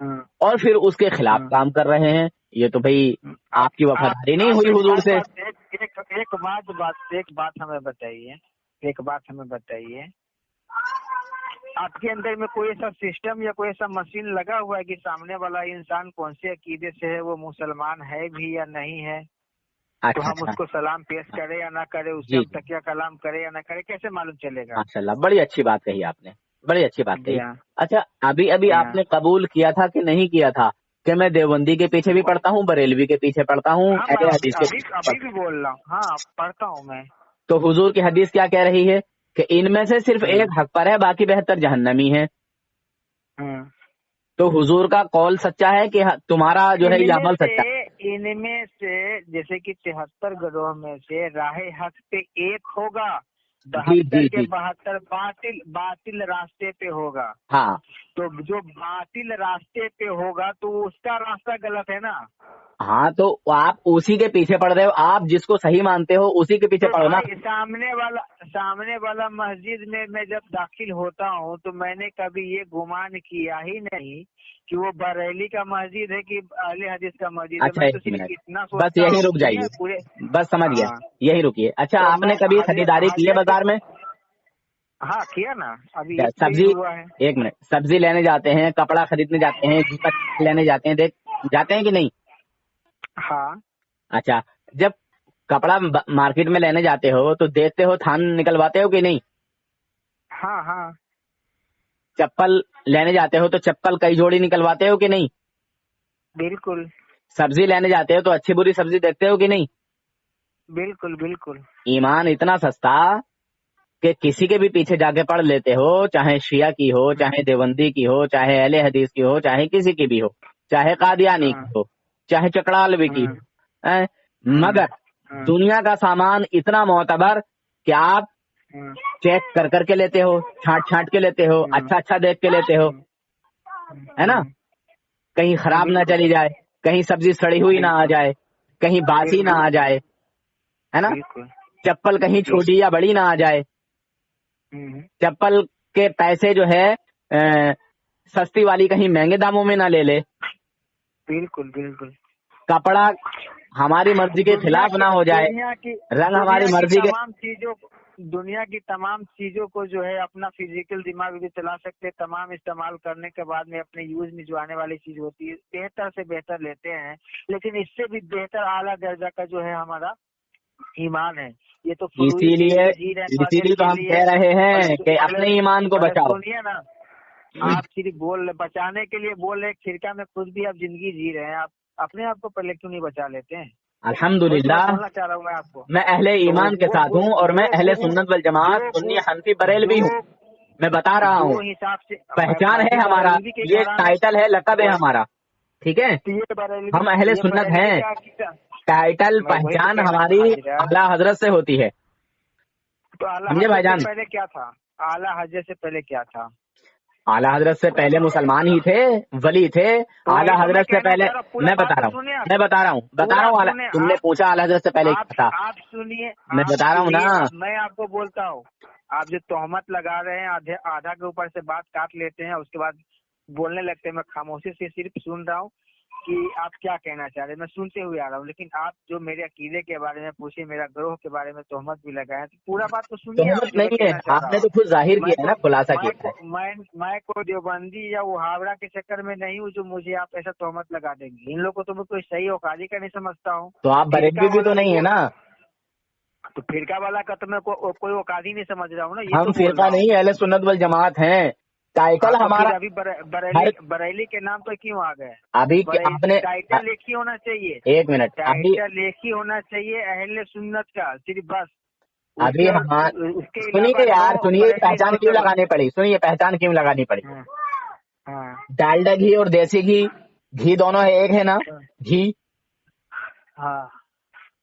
Speaker 1: اور پھر اس کے خلاف کام کر رہے ہیں۔ یہ تو بھئی آپ کی وفاداری نہیں ہوئی حضور سے۔
Speaker 2: ایک بات ہمیں بتائیے، آپ کے اندر میں کوئی ایسا سسٹم یا کوئی ایسا مشین لگا ہوا ہے کہ سامنے والا انسان کون سے عقیدے سے ہے، وہ مسلمان ہے بھی یا نہیں ہے، تو ہم اس کو سلام پیش کرے یا نہ کرے، اس سے ہم تکیہ کلام کرے یا نہ کرے، کیسے معلوم چلے گا؟
Speaker 1: ماشاء اللہ، بڑی اچھی بات کہی آپ نے، بڑی اچھی بات کہی۔
Speaker 2: جی ہاں۔
Speaker 1: اچھا، ابھی آپ نے قبول کیا تھا کہ نہیں کیا تھا کہ میں دیوبندی کے پیچھے بھی پڑتا ہوں، بریلوی کے پیچھے پڑتا ہوں،
Speaker 2: ہاں،
Speaker 1: اہل
Speaker 2: میں
Speaker 1: حدیث کے پیچھے
Speaker 2: ابھی بھی بول رہا ہوں، ہاں پڑھتا ہوں میں۔
Speaker 1: تو حضور کی حدیث کیا کہہ رہی ہے کہ ان میں سے صرف ایک حق پر ہے، باقی 72 جہنمی ہیں۔ تو حضور کا قول سچا ہے کہ تمہارا جو ہے یہ عمل سچا ہے؟
Speaker 2: ان میں سے جیسے کہ 73 گروہ میں سے راہ حق پہ ایک ہوگا، 72 کے 72 باطل راستے پہ ہوگا۔
Speaker 1: ہاں،
Speaker 2: تو جو باطل راستے پہ ہوگا تو اس کا راستہ غلط ہے نا۔
Speaker 1: ہاں، تو آپ اسی کے پیچھے پڑھ رہے ہو، آپ جس کو صحیح مانتے ہو اسی کے پیچھے پڑھو نا۔
Speaker 2: سامنے والا مسجد میں میں جب داخل ہوتا ہوں تو میں نے کبھی یہ گمان کیا ہی نہیں کہ وہ بریلی کا مسجد ہے کہ اہل حدیث کا مسجد ہے۔
Speaker 1: اچھا،
Speaker 2: میں
Speaker 1: ایک
Speaker 2: تو صرف
Speaker 1: منٹ،
Speaker 2: اتنا
Speaker 1: بس یہی رک جائیے، بس سمجھ گیا، یہی رکیے۔ اچھا، آپ نے کبھی خریداری کی ہے بازار میں؟
Speaker 2: ہاں کیا نا، ابھی
Speaker 1: سبزی،
Speaker 2: ہوا ہے۔
Speaker 1: ایک منٹ، سبزی لینے جاتے ہیں، کپڑا خریدنے جاتے ہیں، جوتا لینے جاتے ہیں، جاتے ہیں کہ نہیں؟
Speaker 2: ہاں۔
Speaker 1: اچھا، جب کپڑا مارکیٹ میں لینے جاتے ہو تو دیکھتے ہو تھان نکلواتے ہو کہ نہیں؟
Speaker 2: ہاں ہاں۔
Speaker 1: چپل لینے جاتے ہو تو چپل کئی جوڑی نکلواتے ہو کہ نہیں؟
Speaker 2: بالکل۔
Speaker 1: سبزی لینے جاتے ہو تو اچھی بری سبزی دیکھتے ہو کہ نہیں؟
Speaker 2: بالکل بالکل۔
Speaker 1: ایمان اتنا سستا کہ کسی کے بھی پیچھے جا کے پڑھ لیتے ہو، چاہے شیعہ کی ہو، چاہے دیوبندی کی ہو، چاہے اہل حدیث کی ہو، چاہے کسی کی بھی ہو، چاہے قادیانی کی ہو، چاہے چکڑالوی کی ہو، مگر دنیا کا سامان اتنا معتبر کہ آپ چیک کر کر کے لیتے ہو، چھانٹ کے لیتے ہو، اچھا دیکھ کے لیتے ہو، ہے نا؟ کہیں خراب نہ چلی جائے، کہیں سبزی سڑی ہوئی نہ آ جائے، کہیں باسی نہ آ جائے، ہے نا؟ چپل کہیں چھوٹی یا بڑی نہ آ جائے، چپل کے پیسے جو ہے سستی والی کہیں مہنگے داموں میں نہ لے لے،
Speaker 2: بالکل بالکل،
Speaker 1: کپڑا ہماری مرضی کے خلاف نہ ہو جائے، رنگ ہماری مرضی کے،
Speaker 2: دنیا کی تمام چیزوں کو جو ہے اپنا فزیکل دماغ بھی چلا سکتے، تمام استعمال کرنے کے بعد میں اپنے یوز میں جو آنے والی چیز ہوتی ہے بہتر سے بہتر لیتے ہیں، لیکن اس سے بھی بہتر اعلیٰ درجہ کا جو ہے ہمارا ایمان ہے۔ یہ تو
Speaker 1: اسی لیے تو ہم کہہ رہے ہیں کہ اپنے ایمان کو بچاؤ۔
Speaker 2: سنیے نا، آپ صرف بچانے کے لیے بول رہے، فرقہ میں خود بھی آپ زندگی جی رہے ہیں، آپ اپنے آپ کو پہلے کیوں نہیں بچا لیتے ہیں؟
Speaker 1: الحمدللہ،
Speaker 2: چاہ رہا ہوں میں آپ کو،
Speaker 1: میں اہل ایمان کے ساتھ ہوں اور میں اہل سنت والجماعت سنی حنفی بریلوی ہوں، میں بتا رہا ہوں، پہچان ہے ہمارا، یہ ٹائٹل ہے، لقب ہے ہمارا، ٹھیک ہے؟ ہم اہل سنت ہیں، ٹائٹل پہچان ہماری اعلیٰ حضرت سے ہوتی ہے۔
Speaker 2: تو اعلیٰ حضرت سے پہلے کیا تھا؟ اعلیٰ حضرت سے پہلے کیا تھا؟
Speaker 1: اعلیٰ حضرت سے پہلے مسلمان ہی تھے، ولی تھے۔ اعلیٰ حضرت سے پہلے میں بتا رہا ہوں، تم نے پوچھا اعلیٰ حضرت سے پہلے کیا تھا،
Speaker 2: آپ سنیے،
Speaker 1: میں بتا رہا ہوں نا،
Speaker 2: میں آپ کو بولتا ہوں، آپ جو تہمت لگا رہے ہیں، آدھا کے اوپر سے بات کاٹ لیتے ہیں، اس کے بعد بولنے لگتے ہیں، میں خاموشی سے صرف سن رہا ہوں کہ آپ کیا کہنا چاہ رہے ہیں، میں سنتے ہوئے آ رہا ہوں، لیکن آپ جو میرے عقیدے کے بارے میں پوچھے، میرا گروہ کے بارے میں تہمت بھی لگائے، تو پورا بات تو سنیے۔
Speaker 1: تہمت نہیں ہے، آپ نے تو خود ظاہر کیا ہے نا، خلاصہ کیا ہے۔
Speaker 2: میں کوئی دیوبندی یا وہ ہاوڑا کے چکر میں نہیں ہوں جو مجھے آپ ایسا تہمت لگا دیں گے، ان لوگوں کو تو میں کوئی صحیح اوقاری کا نہیں سمجھتا ہوں۔
Speaker 1: تو آپ بریلوی بھی تو نہیں ہے نا؟
Speaker 2: تو فرقہ والا کا تو میں کوئی اوقاری نہیں سمجھ رہا ہوں نا،
Speaker 1: ہم فرقہ نہیں، اہل سنت والجماعت ہیں، ٹائٹل ہمارا
Speaker 2: ابھی بریلی کے نام پہ کیوں آ گئے؟
Speaker 1: ابھی آپ نے
Speaker 2: ٹائٹل ایک ہی ہونا چاہیے،
Speaker 1: ایک منٹ،
Speaker 2: ٹائٹل ایک ہی ہونا چاہیے اہل سنت کا، صرف بس
Speaker 4: ابھی
Speaker 2: اس کے
Speaker 4: سنیے
Speaker 2: علاوہ
Speaker 4: یار،
Speaker 2: no
Speaker 4: سنیے
Speaker 2: variety
Speaker 4: پہچان کیوں
Speaker 2: suitable.
Speaker 4: لگانی پڑی، سنیے پہچان کیوں لگانی پڑی.
Speaker 2: ہاں ہاں
Speaker 4: ڈالڈا گھی اور دیسی گھی دونوں ایک ہے نا. گھی
Speaker 2: ہاں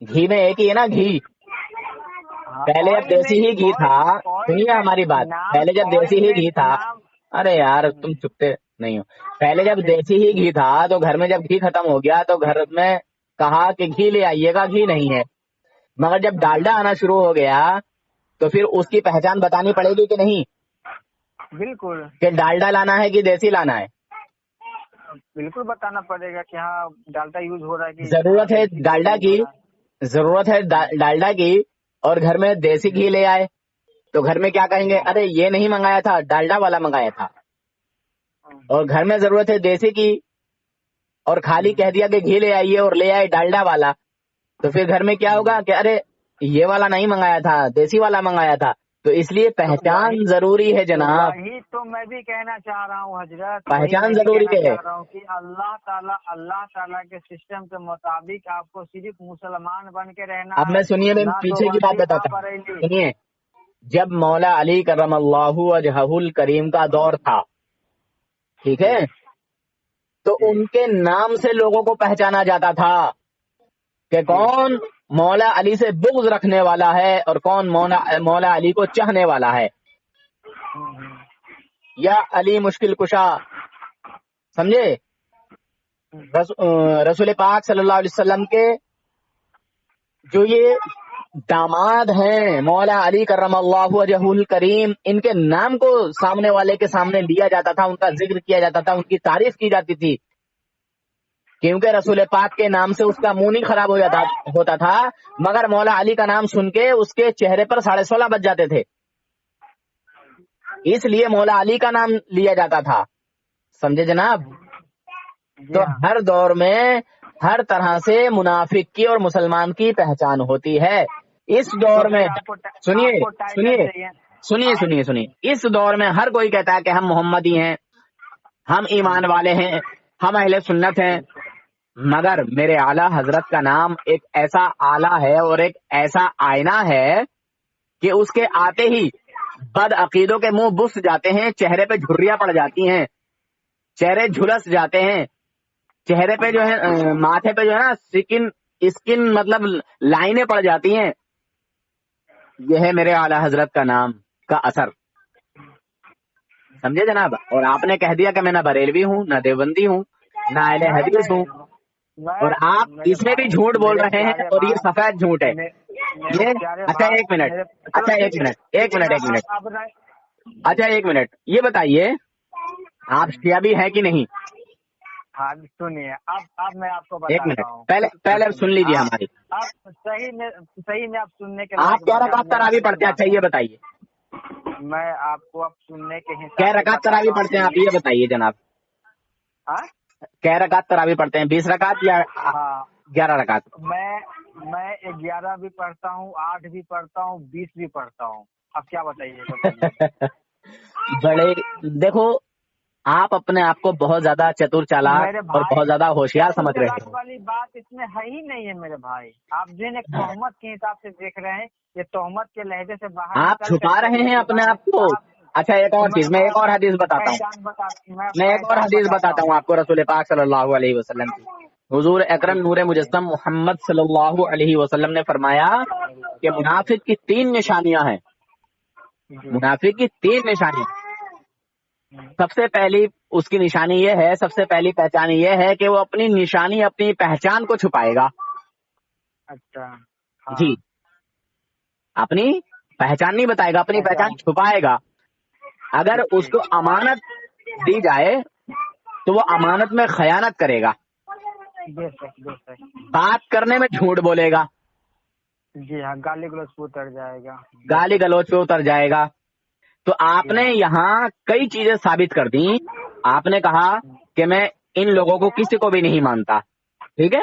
Speaker 4: گھی میں ایک ہی ہے نا. گھی
Speaker 2: ہاں،
Speaker 4: پہلے جب
Speaker 2: oil
Speaker 4: دیسی
Speaker 2: میں
Speaker 4: ہی گھی تھا،
Speaker 2: oil
Speaker 4: سنیے
Speaker 2: میں
Speaker 4: ہماری بات،
Speaker 2: نام
Speaker 4: پہلے جب
Speaker 2: oil
Speaker 4: دیسی ہی
Speaker 2: میں
Speaker 4: گھی تھا،
Speaker 2: نام.
Speaker 4: ارے یار تم چپتے نہیں ہو. پہلے جب دیسی ہی گھی تھا تو گھر میں جب گھی ختم ہو گیا تو گھر میں کہا کہ گھی لے آئیے گا، گھی نہیں ہے. مگر جب ڈالڈا آنا شروع ہو گیا تو پھر اس کی پہچان بتانی پڑے گی کہ نہیں،
Speaker 2: بالکل
Speaker 4: کہ ڈالڈا لانا ہے کہ دیسی لانا ہے.
Speaker 2: بالکل بتانا پڑے گا کہ ہاں ڈالٹا یوز ہو رہا ہے کہ
Speaker 4: ضرورت ہے ڈالڈا کی، ضرورت ہے ڈالڈا کی، اور گھر میں دیسی گھی لے آئے تو گھر میں کیا کہیں گے، ارے یہ نہیں منگایا تھا، ڈالڈا والا منگایا تھا. اور گھر میں ضرورت ہے دیسی کی اور خالی کہہ دیا کہ گھی لے آئیے اور لے آئے ڈالڈا والا، تو پھر گھر میں کیا ہوگا کہ ارے یہ والا نہیں منگایا تھا، دیسی والا منگایا تھا. تو اس لیے پہچان ضروری ہے جناب.
Speaker 2: وہی تو میں بھی کہنا چاہ رہا ہوں حضرت،
Speaker 4: پہچان
Speaker 2: وہی میں بھی
Speaker 4: ضروری
Speaker 2: کہنا
Speaker 4: ہے.
Speaker 2: چاہ رہا ہوں کہ اللہ تعالیٰ کے سسٹم کے مطابق آپ کو صرف مسلمان بن کے رہنا
Speaker 4: اب
Speaker 2: ہے.
Speaker 4: میں سنیے، میں
Speaker 2: نہ
Speaker 4: پیچھے کی بات
Speaker 2: دیوبندی، نہ
Speaker 4: بتاتا ہوں.
Speaker 2: بریلی.
Speaker 4: سنیے، جب مولا علی کرم اللہ وجہہ الکریم کا دور تھا، ٹھیک ہے، تو ان کے نام سے لوگوں کو پہچانا جاتا تھا کہ کون مولا علی سے بغض رکھنے والا ہے اور کون مولا علی کو چاہنے والا ہے. یا علی مشکل کشا، سمجھے. رسول پاک صلی اللہ علیہ وسلم کے جو یہ داماد ہیں مولا علی کرم اللہ وجہ الکریم، ان کے نام کو سامنے والے کے سامنے لیا جاتا تھا، ان کا ذکر کیا جاتا تھا، ان کی تعریف کی جاتی تھی، کیونکہ رسول پاک کے نام سے اس کا منہ نہیں خراب ہوتا تھا. مگر مولا علی کا نام سن کے اس کے چہرے پر 16.5 بج جاتے تھے، اس لیے مولا علی کا نام لیا جاتا تھا. سمجھے جناب. تو ہر دور میں ہر طرح سے منافق کی اور مسلمان کی پہچان ہوتی ہے. اس دور میں سنیے، اس دور میں ہر کوئی کہتا ہے کہ ہم محمدی ہیں، ہم ایمان والے ہیں، ہم اہل سنت ہیں. مگر میرے اعلیٰ حضرت کا نام ایک ایسا آلہ ہے اور ایک ایسا آئینہ ہے کہ اس کے آتے ہی بد عقیدوں کے منہ بس جاتے ہیں، چہرے پہ جھریاں پڑ جاتی ہیں، چہرے جھلس جاتے ہیں، چہرے پہ جو ہے ماتھے پہ جو ہے نا اسکن مطلب لائنیں پڑ جاتی ہیں. یہ ہے میرے اعلیٰ حضرت کا نام کا اثر. سمجھے جناب. اور آپ نے کہہ دیا کہ میں نہ بریلوی ہوں، نہ دیوبندی ہوں، نہ اہل حدیث ہوں، اور آپ اس میں بھی جھوٹ بول رہے ہیں اور یہ سفید جھوٹ ہے. اچھا ایک منٹ یہ بتائیے آپ شیعہ بھی ہے کہ نہیں؟
Speaker 2: ہاں سنیے، اب میں آپ کو
Speaker 4: ایک
Speaker 2: بتاتا
Speaker 4: منٹ
Speaker 2: ہوں.
Speaker 4: پہلے سن لیجیے ہماری.
Speaker 2: آپ صحیح میں آپ سننے کے
Speaker 4: آپ کیا رکعت تراویح پڑھتے ہیں؟ اچھا یہ بتائیے.
Speaker 2: میں آپ کو اب سننے کے حساب
Speaker 4: کیا رکعت تراویح پڑھتے ہیں آپ یہ بتائیے جناب. کیا رکعت تراویح پڑھتے ہیں؟ 20 رکعت یا 11 رکعت؟
Speaker 2: میں 11 بھی پڑھتا ہوں، 8 بھی پڑھتا ہوں، 20 بھی پڑھتا ہوں. اب کیا بتائیے.
Speaker 4: بڑے دیکھو، آپ اپنے آپ کو بہت زیادہ چتر چالاک اور بہت زیادہ ہوشیار سمجھ رہے ہیں.
Speaker 2: والی بات اس میں ہے ہی نہیں ہے میرے بھائی. آپ جن ایک تہمت کے حساب سے دیکھ رہے ہیں، یہ تہمت کے لہجے سے باہر
Speaker 4: آپ چھپا رہے ہیں اپنے آپ کو. اچھا ایک اور چیز، میں ایک اور حدیث بتاتا ہوں آپ کو رسول پاک صلی اللہ علیہ وسلم کی. حضور اکرم نور مجسم محمد صلی اللہ علیہ وسلم نے فرمایا کہ منافق کی 3 نشانیاں ہیں. منافق کی 3 نشانیاں. سب سے پہلی اس کی نشانی یہ ہے، سب سے پہلی پہچان یہ ہے کہ وہ اپنی نشانی، اپنی پہچان کو چھپائے گا.
Speaker 2: اچھا
Speaker 4: جی، اپنی پہچان نہیں بتائے گا، اپنی پہچان چھپائے گا. اگر اس کو امانت دی جائے تو وہ امانت میں خیانت کرے گا. بات کرنے میں جھوٹ بولے گا.
Speaker 2: جی ہاں، گالی گلوچ پہ اتر جائے گا.
Speaker 4: گالی گلوچ پہ اتر جائے گا. تو آپ نے یہاں کئی چیزیں ثابت کر دی. آپ نے کہا کہ میں ان لوگوں کو کسی کو بھی نہیں مانتا. ٹھیک ہے،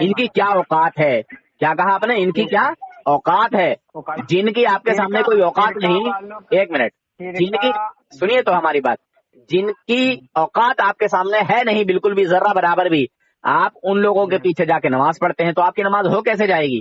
Speaker 4: ان کی کیا اوقات ہے؟ کیا کہا آپ نے؟ ان کی کیا اوقات ہے؟ جن کی آپ کے سامنے کوئی اوقات نہیں. ایک منٹ، جن کی سنیے تو ہماری بات. جن کی اوقات آپ کے سامنے ہے نہیں بالکل بھی، ذرہ برابر بھی، آپ ان لوگوں کے پیچھے جا کے نماز پڑھتے ہیں تو آپ کی نماز ہو کیسے جائے گی؟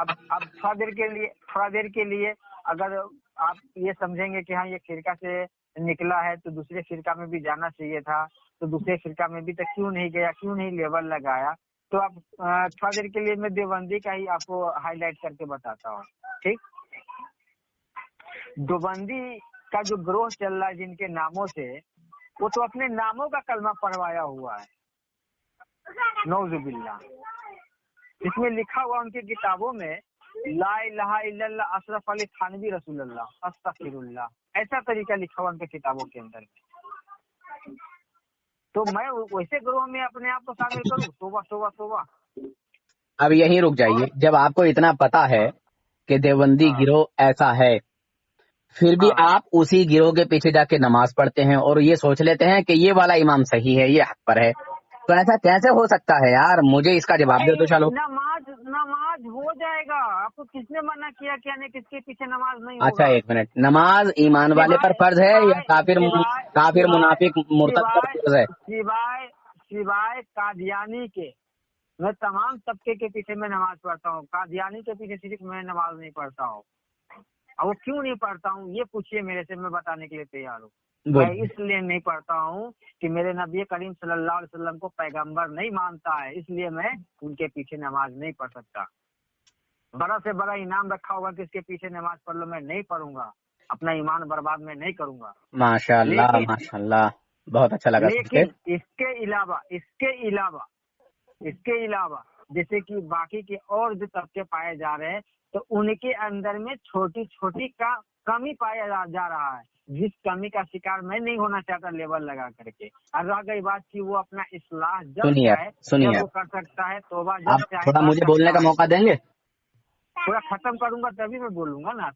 Speaker 2: اب تھوڑا دیر کے لیے اگر آپ یہ سمجھیں گے کہ ہاں یہ فرقہ سے نکلا ہے تو دوسرے فرقہ میں بھی جانا چاہیے تھا، تو دوسرے فرقہ میں بھی تک کیوں نہیں گیا، کیوں نہیں لیبل لگایا، تو اب تھوڑا دیر کے لیے میں دیوبندی کا ہی آپ کو ہائی لائٹ کر کے بتاتا ہوں. ٹھیک، دیوبندی کا جو گروہ چل رہا ہے جن کے ناموں سے، وہ تو اپنے ناموں کا کلمہ پڑھوایا ہوا ہے، نعوذ باللہ. اس میں لکھا ہوا ان کی کتابوں میں لا الہ الا اللہ اشرف علی تھانوی رسول اللہ استغفر اللہ، ایسا طریقہ لکھا ہوا ان کی کتابوں کے اندر. تو میں ویسے گروہ میں اپنے آپ کو شامل کروں؟ توبہ توبہ توبہ.
Speaker 4: اب یہیں رک جائیے. جب آپ کو اتنا پتا ہے کہ دیوبندی گروہ ایسا ہے، پھر بھی آپ اسی گروہ کے پیچھے جا کے نماز پڑھتے ہیں اور یہ سوچ لیتے ہیں کہ یہ والا امام صحیح ہے، یہ حق پر ہے، تو ایسا کیسے ہو سکتا ہے یار؟ مجھے اس کا جواب دے دو. چلو
Speaker 2: نماز ہو جائے گا. آپ کو کس نے منع کیا کہ یعنی کس کے پیچھے نماز نہیں ہوگا؟
Speaker 4: اچھا ایک منٹ، نماز ایمان والے پر فرض ہے یا کافر منافق مرتد پر فرض ہے؟
Speaker 2: سوائے قادیانی کے میں تمام طبقے کے پیچھے میں نماز پڑھتا ہوں. قادیانی کے پیچھے صرف میں نماز نہیں پڑھتا ہوں. اور وہ کیوں نہیں پڑھتا ہوں یہ پوچھیے میرے سے، میں بتانے کے لیے تیار ہوں. میں اس لیے نہیں پڑھتا ہوں کہ میرے نبی کریم صلی اللہ علیہ وسلم کو پیغمبر نہیں مانتا ہے، اس لیے میں ان کے پیچھے نماز نہیں پڑھ سکتا. بڑا سے بڑا انعام رکھا ہوگا کہ اس کے پیچھے نماز پڑھ لو، میں نہیں پڑھوں گا. اپنا ایمان برباد میں نہیں کروں گا.
Speaker 4: ماشاء اللہ ماشاء اللہ، بہت اچھا لگا.
Speaker 2: لیکن اس کے علاوہ جیسے کہ باقی کے اور جو طبقے پائے جا رہے ہیں، تو ان کے اندر میں چھوٹی چھوٹی کمی پایا جا رہا ہے، جس کمی کا شکار میں نہیں ہونا چاہتا لیبل لگا کر کے. اور رہ گئی بات کی وہ اپنا اصلاح جب چاہے وہ کر سکتا ہے، توبہ جب چاہے.
Speaker 4: تھوڑا مجھے بولنے کا موقع دیں گے؟
Speaker 2: پورا ختم کروں گا تبھی میں بولوں گا نا.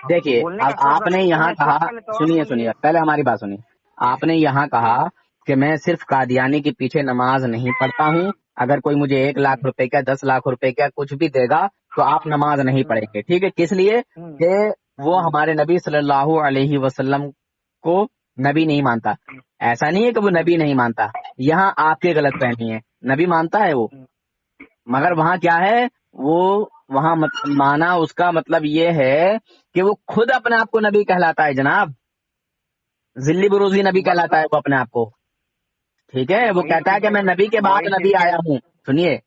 Speaker 4: دیکھیے آپ نے یہاں کہا، سنیے پہلے ہماری بات سنیے. آپ نے یہاں کہا کہ میں صرف قادیانی کے پیچھے نماز نہیں پڑھتا ہوں، اگر کوئی مجھے 1 لاکھ روپے کا 10 لاکھ روپے کا کچھ بھی دے گا تو آپ نماز نہیں پڑھیں گے. ٹھیک ہے، کس لیے؟ کہ وہ ہمارے نبی صلی اللہ علیہ وسلم کو نبی نہیں مانتا. ایسا نہیں ہے کہ وہ نبی نہیں مانتا، یہاں آپ کی غلط فہمی ہے. نبی مانتا ہے وہ، مگر وہاں کیا ہے، وہ وہاں مانا اس کا مطلب یہ ہے کہ وہ خود اپنے آپ کو نبی کہلاتا ہے جناب. ذلی بروزی نبی کہلاتا ہے وہ اپنے آپ کو. ٹھیک ہے، وہ کہتا ہے کہ میں نبی کے بعد نبی آیا ہوں. سنیے،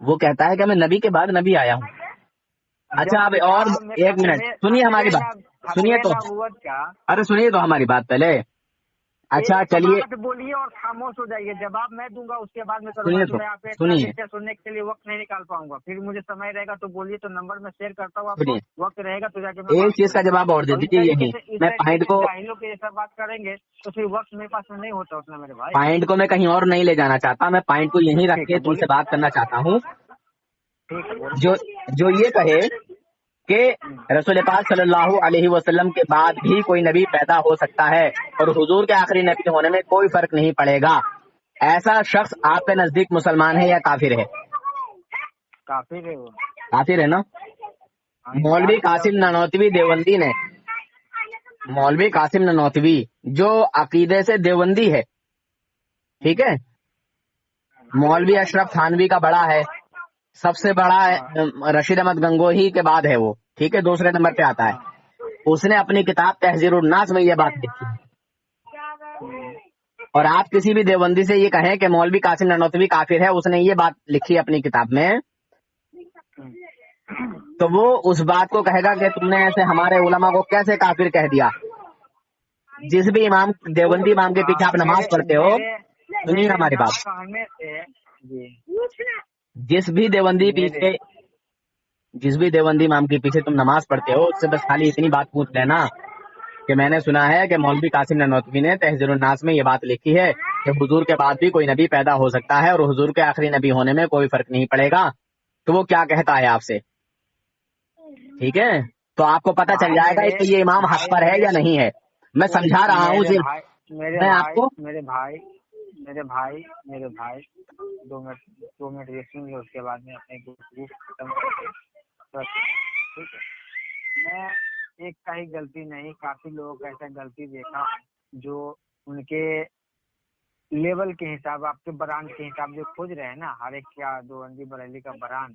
Speaker 4: وہ کہتا ہے کہ میں نبی کے بعد نبی آیا ہوں. اچھا اب اور ایک منٹ سنیے ہماری بات، سنیے تو، ارے سنیے تو ہماری بات پہلے. اچھا چلیے
Speaker 2: بولیے اور خاموش ہو جائیے. جواب میں دوں گا، اس کے بعد میں
Speaker 4: سنیے
Speaker 2: سننے کے لیے وقت نہیں نکال پاؤں گا. پھر مجھے سمے رہے گا تو بولیے، تو نمبر میں شیئر کرتا ہوں آپ کو. وقت رہے گا تو جا کے
Speaker 4: ایک چیز کا جواب اور دے دیجیے. یہی میں پوائنٹ کو،
Speaker 2: لوگ ایسا بات کریں گے تو پھر وقت میرے پاس میں نہیں ہوتا اتنا میرے بھائی.
Speaker 4: پوائنٹ کو میں کہیں اور نہیں لے جانا چاہتا، میں پوائنٹ کو یہیں رکھ کے تم سے بات کرنا چاہتا ہوں. جو یہ کہے کہ رسول پاک صلی اللہ علیہ وسلم کے بعد بھی کوئی نبی پیدا ہو سکتا ہے اور حضور کے آخری نبی ہونے میں کوئی فرق نہیں پڑے گا، ایسا شخص آپ کے نزدیک مسلمان ہے یا کافر ہے؟ کافر ہے نا. مولوی قاسم نانوتوی دیوبندی نے، مولوی قاسم نانوتوی جو عقیدے سے دیوبندی ہے، ٹھیک ہے، مولوی اشرف تھانوی کا بڑا ہے، سب سے بڑا رشید احمد گنگوہی کے بعد ہے وہ، ٹھیک ہے، دوسرے نمبر پہ آتا ہے. اس نے اپنی کتاب تحذیر الناس میں یہ بات لکھی. اور آپ کسی بھی دیوبندی سے یہ کہیں کہ مولوی قاسم نانوتوی کافر ہے، اس نے یہ بات لکھی اپنی کتاب میں، تو وہ اس بات کو کہے گا کہ تم نے ایسے ہمارے علماء کو کیسے کافر کہہ دیا. جس بھی امام دیوبندی امام کے پیچھے آپ نماز پڑھتے ہو، سنیے ہماری بات، جس بھی دیوبندی امام کے پیچھے تم نماز پڑھتے ہو، اس سے بس خالی اتنی بات پوچھ لینا کہ میں نے سنا ہے کہ مولوی قاسم نانوتوی نے تحذیر الناس میں یہ بات لکھی ہے کہ حضور کے بعد بھی کوئی نبی پیدا ہو سکتا ہے اور حضور کے آخری نبی ہونے میں کوئی فرق نہیں پڑے گا. تو وہ کیا کہتا ہے آپ سے، ٹھیک ہے، تو آپ کو پتہ چل جائے گا کہ یہ امام حق پر ہے یا نہیں ہے. میں سمجھا رہا ہوں میں آپ کو.
Speaker 2: میرے بھائی 2 منٹ یہ سن لو، اس کے بعد میں اپنے ختم کر کے. میں ایک کا ہی غلطی نہیں، کافی لوگوں کا ایسا غلطی دیکھا جو ان کے لیول کے حساب، آپ کے برانڈ کے حساب جو کھوج رہے ہیں نا، ہر ایک کیا دیوبندی بریلی کا برانڈ،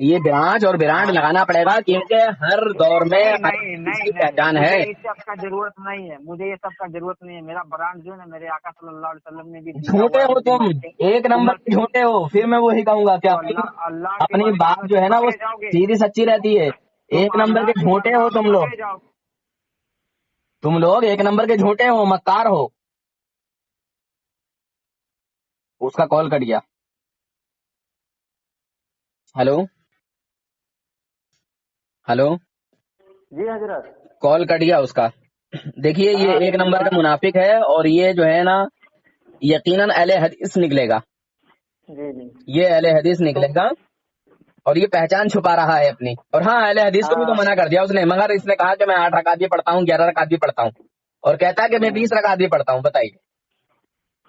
Speaker 4: یہ برانچ اور برانڈ لگانا پڑے گا, کیونکہ ہر دور میں اس کی پہچان ہے.
Speaker 2: مجھے اس سب کا ضرورت نہیں ہے, مجھے یہ سب کا ضرورت نہیں ہے. میرا برانڈ جو ہے نا میرے آقا صلی اللہ علیہ وسلم نے بھی دیا
Speaker 4: جھوٹے
Speaker 2: ہوا
Speaker 4: ہو تم, ایک نمبر کے جھوٹے ہو. پھر میں وہی کہوں گا کہ اپنی بات جو ہے نا وہ سیدھی سچی رہتی ہے. ایک نمبر کے جھوٹے ہو تم لوگ, ایک نمبر کے جھوٹے ہو, مکار ہو. اس کا کال کٹ گیا. ہلو
Speaker 2: جی حضرت,
Speaker 4: کال کٹ گیا اس کا. دیکھیے یہ ایک نمبر کا منافق ہے, اور یہ جو ہے نا یقیناً اہل حدیث نکلے گا.
Speaker 2: جی جی
Speaker 4: یہ اہل حدیث نکلے گا, اور یہ پہچان چھپا رہا ہے اپنی. اور ہاں اہل حدیث کو بھی تو منع کر دیا اس نے, مگر اس نے کہا کہ میں 8 رکعت بھی پڑھتا ہوں, 11 رکعت بھی پڑھتا ہوں, اور کہتا ہے کہ میں 20 رکعت بھی پڑھتا ہوں. بتائیے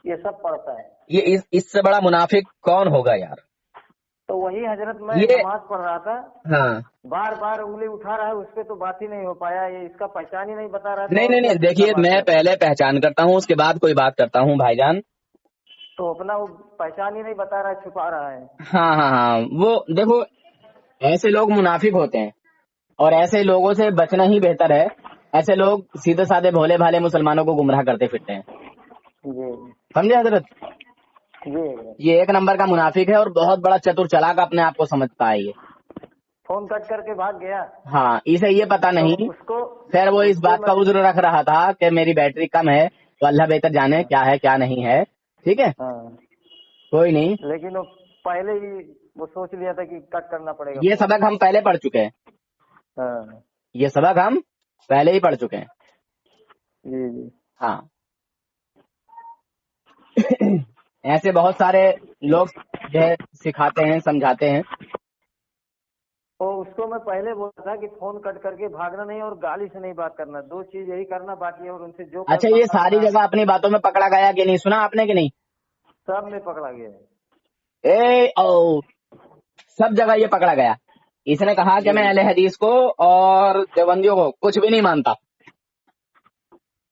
Speaker 2: یہ سب پڑھتا ہے.
Speaker 4: یہ اس سے بڑا منافق کون ہوگا یار.
Speaker 2: تو وہی حضرت میں نماز پڑھ رہا تھا,
Speaker 4: ہاں
Speaker 2: بار بار انگلی اٹھا رہا ہے, اس پہ تو بات ہی نہیں ہو پایا. یہ اس کا پہچان ہی نہیں بتا رہا.
Speaker 4: نہیں, دیکھیے میں پہلے پہچان کرتا ہوں, اس کے بعد کوئی بات کرتا ہوں بھائی جان.
Speaker 2: تو اپنا وہ پہچان ہی نہیں بتا رہا ہے, چھپا رہا ہے.
Speaker 4: ہاں, وہ دیکھو ایسے لوگ منافق ہوتے ہیں, اور ایسے لوگوں سے بچنا ہی بہتر ہے. ایسے لوگ سیدھے سادے بھولے بھالے مسلمانوں کو گمراہ کرتے پھرتے ہیں.
Speaker 2: جی
Speaker 4: سمجھے حضرت,
Speaker 2: جی,
Speaker 4: یہ ایک نمبر کا منافق ہے, اور بہت بڑا چتر چلاک اپنے آپ کو سمجھتا ہے. یہ
Speaker 2: فون کٹ کر کے بھاگ گیا.
Speaker 4: ہاں, اسے یہ پتا نہیں.
Speaker 2: اس کو
Speaker 4: خیر وہ اس بات کا عذر رکھ رہا تھا کہ میری بیٹری کم ہے, تو اللہ بہتر جانے کیا ہے کیا نہیں ہے. ٹھیک ہے, کوئی نہیں.
Speaker 2: لیکن وہ پہلے ہی وہ سوچ لیا تھا کہ کٹ کرنا پڑے گا.
Speaker 4: یہ سبق ہم پہلے پڑھ چکے ہیں. یہ سبق ہم پہلے ہی پڑھ چکے ہیں.
Speaker 2: جی جی,
Speaker 4: ہاں, ایسے بہت سارے لوگ جو ہے سکھاتے ہیں, سمجھاتے ہیں.
Speaker 2: اور اس کو میں پہلے بولا تھا کہ فون کٹ کر کے بھاگنا نہیں, اور گالی سے نہیں بات کرنا. 2 چیز یہی کرنا باقی ہے, اور ان سے جو
Speaker 4: اچھا یہ ساری جگہ اپنی باتوں میں پکڑا گیا کہ نہیں, سنا آپ نے کہ نہیں؟
Speaker 2: سب میں پکڑا گیا ہے.
Speaker 4: سب جگہ یہ پکڑا گیا. اس نے کہا کہ میں اہل حدیث کو اور دیوبندیوں کو کچھ بھی نہیں مانتا.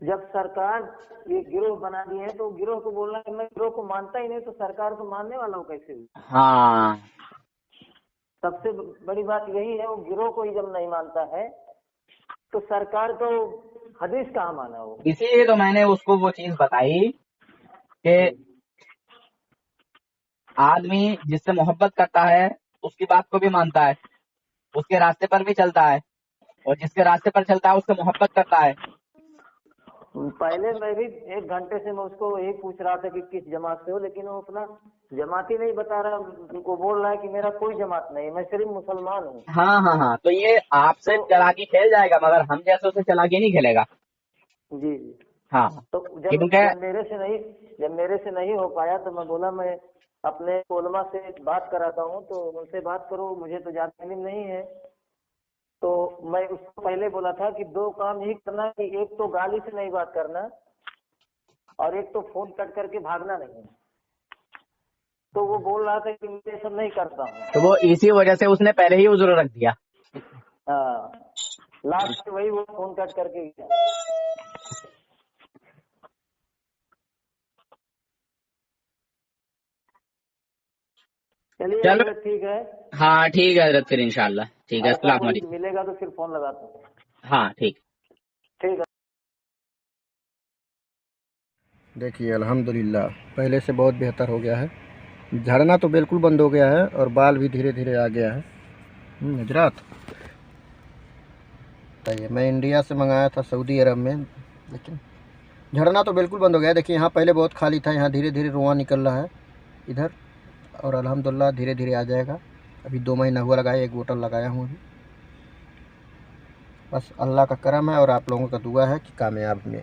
Speaker 2: جب سرکار یہ گروہ بنا دی ہے تو گروہ کو بولنا ہے میں گروہ کو مانتا ہی نہیں, تو سرکار کو ماننے والا ہو کیسے؟
Speaker 4: ہاں,
Speaker 2: سب سے بڑی بات یہی ہے, وہ گروہ کو ہی جب نہیں مانتا ہے تو سرکار کو حدیث کہاں مانا ہو.
Speaker 4: اسی لیے تو میں نے اس کو وہ چیز بتائی کہ آدمی جس سے محبت کرتا ہے اس کی بات کو بھی مانتا ہے, اس کے راستے پر بھی چلتا ہے, اور جس کے راستے پر چلتا ہے اس سے محبت کرتا ہے.
Speaker 2: پہلے میں بھی 1 گھنٹے سے میں اس کو یہی پوچھ رہا تھا کہ کس جماعت سے ہو, لیکن وہ اپنا جماعت ہی نہیں بتا رہا. ان کو بول رہا ہے کہ میرا کوئی جماعت نہیں, میں صرف مسلمان ہوں.
Speaker 4: ہاں, تو یہ آپ سے چلاکی کھیل جائے گا, مگر ہم جیسے سے چلاکی نہیں کھیلے گا.
Speaker 2: جی,
Speaker 4: ہاں,
Speaker 2: تو جب میرے سے نہیں ہو پایا تو میں بولا میں اپنے علماء سے بات کراتا ہوں, تو ان سے بات کرو, مجھے تو زیادہ علم نہیں ہے. تو میں اس کو پہلے بولا تھا کہ 2 کام ہی کرنا, کہ ایک تو گالی سے نہیں بات کرنا, اور ایک تو فون کٹ کر کے بھاگنا نہیں. تو وہ بول رہا تھا کہ میں یہ سب نہیں کرتا ہوں.
Speaker 4: تو وہ اسی وجہ سے اس نے پہلے ہی عذر رکھ دیا.
Speaker 2: ہاں, لاسٹ میں وہی وہ فون کٹ کر کے گیا. چلیے حضرت ٹھیک ہے.
Speaker 4: ہاں ٹھیک ہے حضرت, پھر انشاءاللہ ٹھیک ہے. السلام علیکم.
Speaker 2: ملے گا تو پھر فون لگاتا ہوں.
Speaker 4: ہاں ٹھیک
Speaker 2: ٹھیک ہے.
Speaker 5: دیکھیے الحمدللہ پہلے سے بہت بہتر ہو گیا ہے. جھڑنا تو بالکل بند ہو گیا ہے, اور بال بھی دھیرے دھیرے آ گیا ہے. حضرات میں انڈیا سے منگایا تھا سعودی عرب میں, لیکن جھڑنا تو بالکل بند ہو گیا ہے. دیکھیے یہاں پہلے بہت خالی تھا, یہاں دھیرے دھیرے رواں نکل رہا ہے ادھر, اور الحمدللہ دھیرے دھیرے آ جائے گا. ابھی 2 مہینہ ہوا لگایا, 1 بوتل لگایا ہوں ابھی. بس اللہ کا کرم ہے اور آپ لوگوں کا دعا ہے کہ کامیاب میں